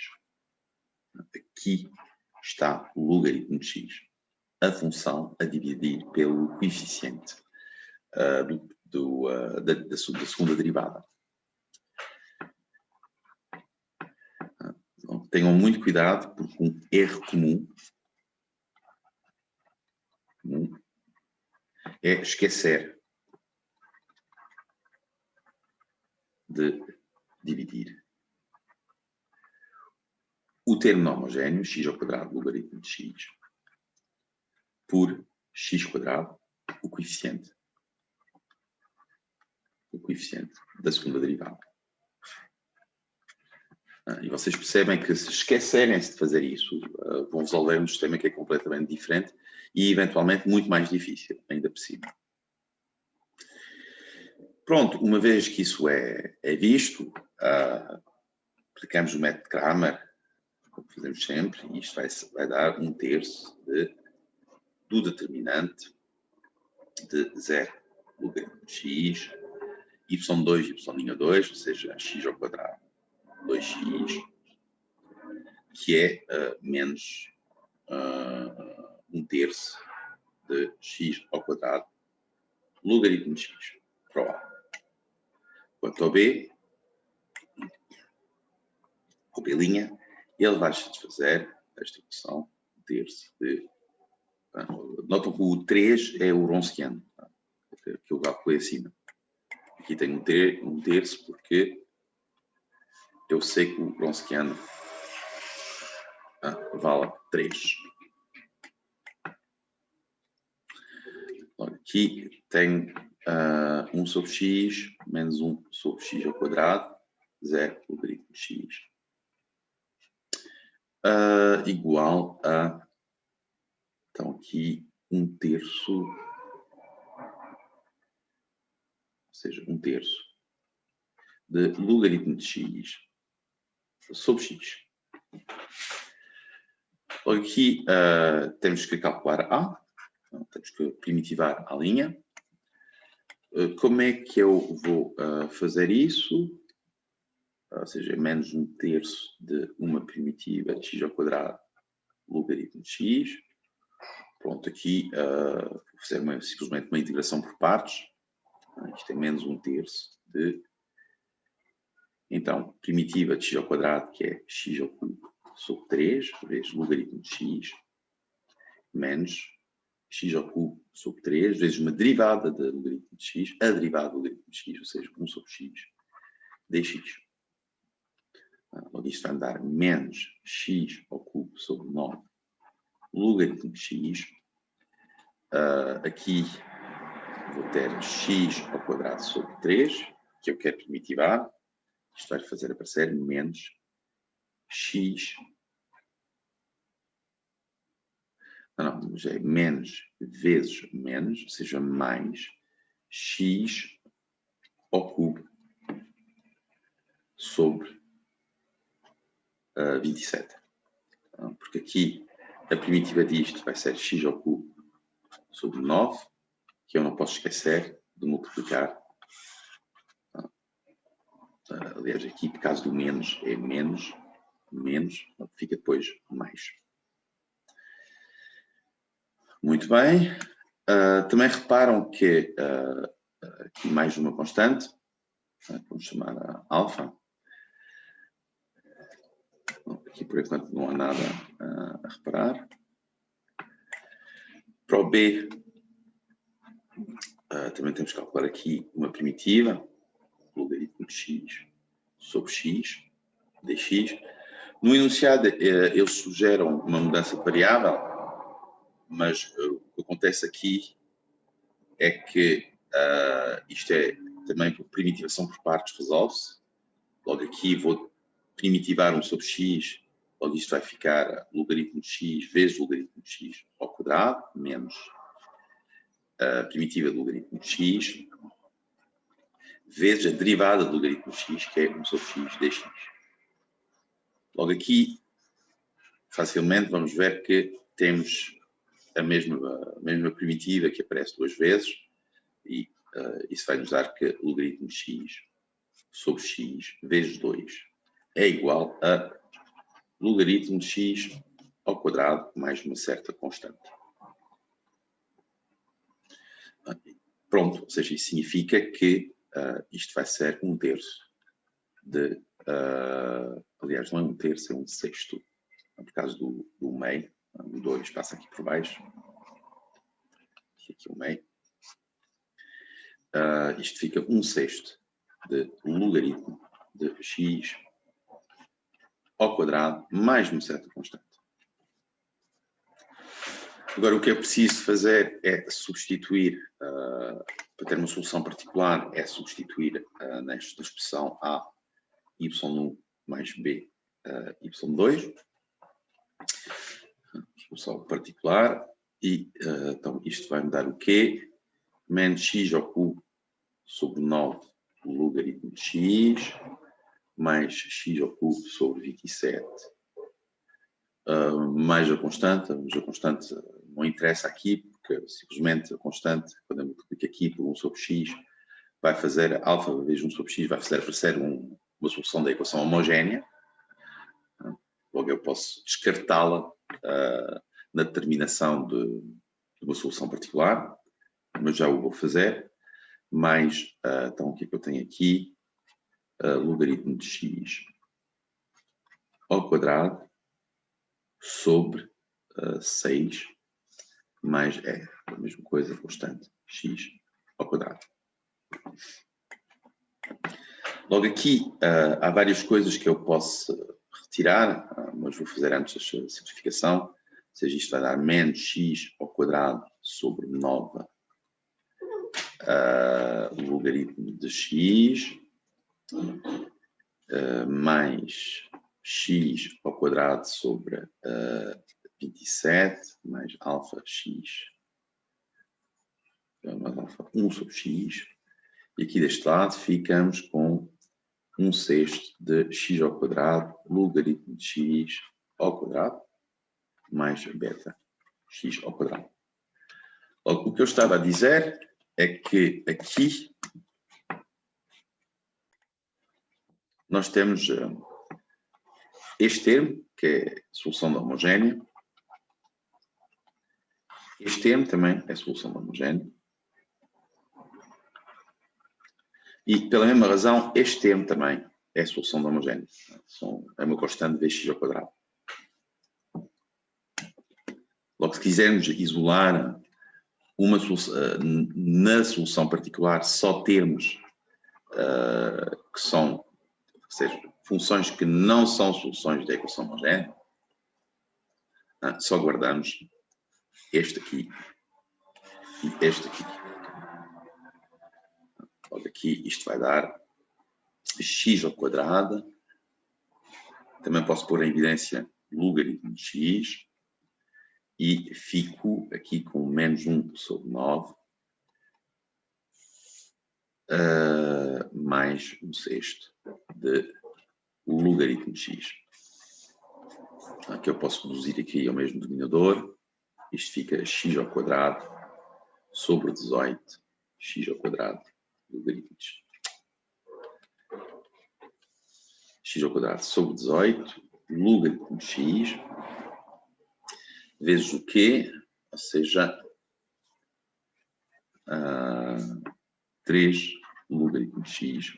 Aqui está o logaritmo de x, a função a dividir pelo coeficiente da segunda derivada. Então, tenham muito cuidado, porque um erro comum é esquecer de dividir o termo não homogéneo, x ao quadrado, logaritmo de x, por x quadrado, o coeficiente da segunda derivada. E vocês percebem que, se esquecerem-se de fazer isso, vão resolver um sistema que é completamente diferente e, eventualmente, muito mais difícil, ainda por cima. Pronto, uma vez que isso é visto, aplicamos o método de Cramer, como fazemos sempre, e isto vai dar 1/3 do determinante de 0 logaritmo de x, y2 e y'2, ou seja, x ao quadrado 2x, que é menos 1/3 de x ao quadrado logaritmo de x, para o A. quanto ao B, o B', ele vai satisfazer esta equação, ter-se de... Notam que o 3 é o Wronskiano, que eu calculei acima. Aqui tenho um terço porque eu sei que o Wronskiano vale 3. Aqui tenho 1 sobre x menos 1 sobre x ao quadrado, 0 logaritmo de x, igual a, então aqui, 1 terço, ou seja, 1 terço de logaritmo de x sobre x. Logo aqui temos que calcular a, então, temos que primitivar a linha. Como é que eu vou fazer isso? Ou seja, menos 1 terço de uma primitiva de x ao quadrado logaritmo de x. Pronto, aqui vou fazer simplesmente uma integração por partes. Isto é menos 1 terço de... Então, primitiva de x ao quadrado, que é x ao cubo sobre 3, vezes logaritmo de x, menos x ao cubo sobre 3, vezes uma derivada de logaritmo de x, a derivada do logaritmo de x, ou seja, 1 sobre x, dx. Logo isto vai me dar menos x ao cubo sobre 9 logaritmo de x. Aqui vou ter x ao quadrado sobre 3, que eu quero primitivar. Isto vai fazer aparecer menos x... Não, mas é menos vezes menos, ou seja, mais x ao cubo sobre 27. Porque aqui a primitiva disto vai ser x ao cubo sobre 9, que eu não posso esquecer de multiplicar. Aliás, aqui, por causa do menos, é menos, fica depois mais. Muito bem. Também reparam que aqui mais uma constante, vamos chamar a alfa. Aqui, por enquanto, não há nada a reparar. Para o B, também temos que calcular aqui uma primitiva, logaritmo de x sobre x, dx. No enunciado, eles sugerem uma mudança de variável, mas o que acontece aqui é que isto é também por primitivação por partes, resolve-se. Logo aqui vou primitivar 1 sobre x, logo isto vai ficar logaritmo de x vezes logaritmo de x ao quadrado, menos a primitiva do logaritmo de x, vezes a derivada do logaritmo de x, que é 1 sobre x dx. Logo aqui, facilmente vamos ver que temos a mesma primitiva que aparece duas vezes, e isso vai nos dar que logaritmo de x sobre x vezes 2 é igual a logaritmo de x ao quadrado mais uma certa constante. Pronto, ou seja, isso significa que isto vai ser 1 terço de... aliás, não é 1 terço, é 1 sexto, por causa do meio. O 2 passa aqui por baixo. E aqui o meio. Isto fica 1 sexto de logaritmo de x ao quadrado mais uma certa constante. Agora, o que é preciso fazer é substituir, para ter uma solução particular, é substituir nesta expressão A, y1 mais B, y2. Solução particular. E, então, isto vai me dar o quê? Menos x ao cubo sobre 9 logaritmo de x, mais x ao cubo sobre 27, mais a constante. Mas a constante não interessa aqui, porque simplesmente a constante, quando eu multiplico aqui por 1 sobre x, vai fazer alfa vezes 1 sobre x, vai fazer aparecer uma solução da equação homogénea. Logo eu posso descartá-la na determinação de uma solução particular, mas já o vou fazer. Mas, então, o que é que eu tenho aqui? logaritmo de x ao quadrado sobre 6 mais a mesma coisa, constante, x ao quadrado. Logo aqui há várias coisas que eu posso retirar, mas vou fazer antes a simplificação. Ou seja, isto vai dar menos x ao quadrado sobre 9 logaritmo de x mais x ao quadrado sobre 27 mais alfa x mais alfa 1 sobre x. E aqui deste lado ficamos com 1/6 de x ao quadrado logaritmo de x ao quadrado mais beta x ao quadrado. Logo, o que eu estava a dizer é que aqui nós temos este termo, que é solução da homogénea. Este termo também é solução da homogénea. E, pela mesma razão, este termo também é solução da homogénea. É uma constante de x ao quadrado. Logo, se quisermos isolar uma solução, na solução particular, só termos que são, ou seja, funções que não são soluções da equação homogénea, só guardamos este aqui e este aqui. Logo aqui isto vai dar x ao quadrado. Também posso pôr em evidência logaritmo de x. E fico aqui com menos 1 sobre 9 mais 1/6 de logaritmo de x. Aqui eu posso reduzir aqui ao mesmo denominador. Isto fica x ao quadrado sobre 18 x ao quadrado logaritmo de x. X ao quadrado sobre 18 logaritmo de x vezes o quê? Ou seja, 3 logaritmo de x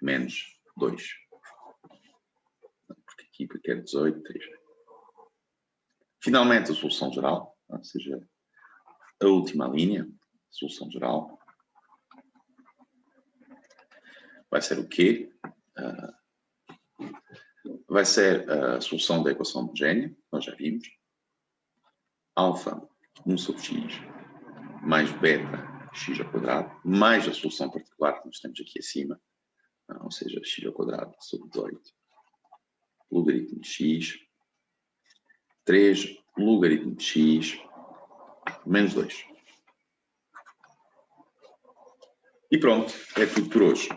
menos 2. Porque aqui eu quero 18, 3. Finalmente, a solução geral, ou seja, a última linha, solução geral, vai ser o quê? Vai ser a solução da equação homogénea, nós já vimos. Alfa 1 sobre x mais beta x ao quadrado, mais a solução particular que nós temos aqui acima, ou seja, x ao quadrado sobre 18, logaritmo de x, 3 logaritmo de x, menos 2. E pronto, é tudo por hoje.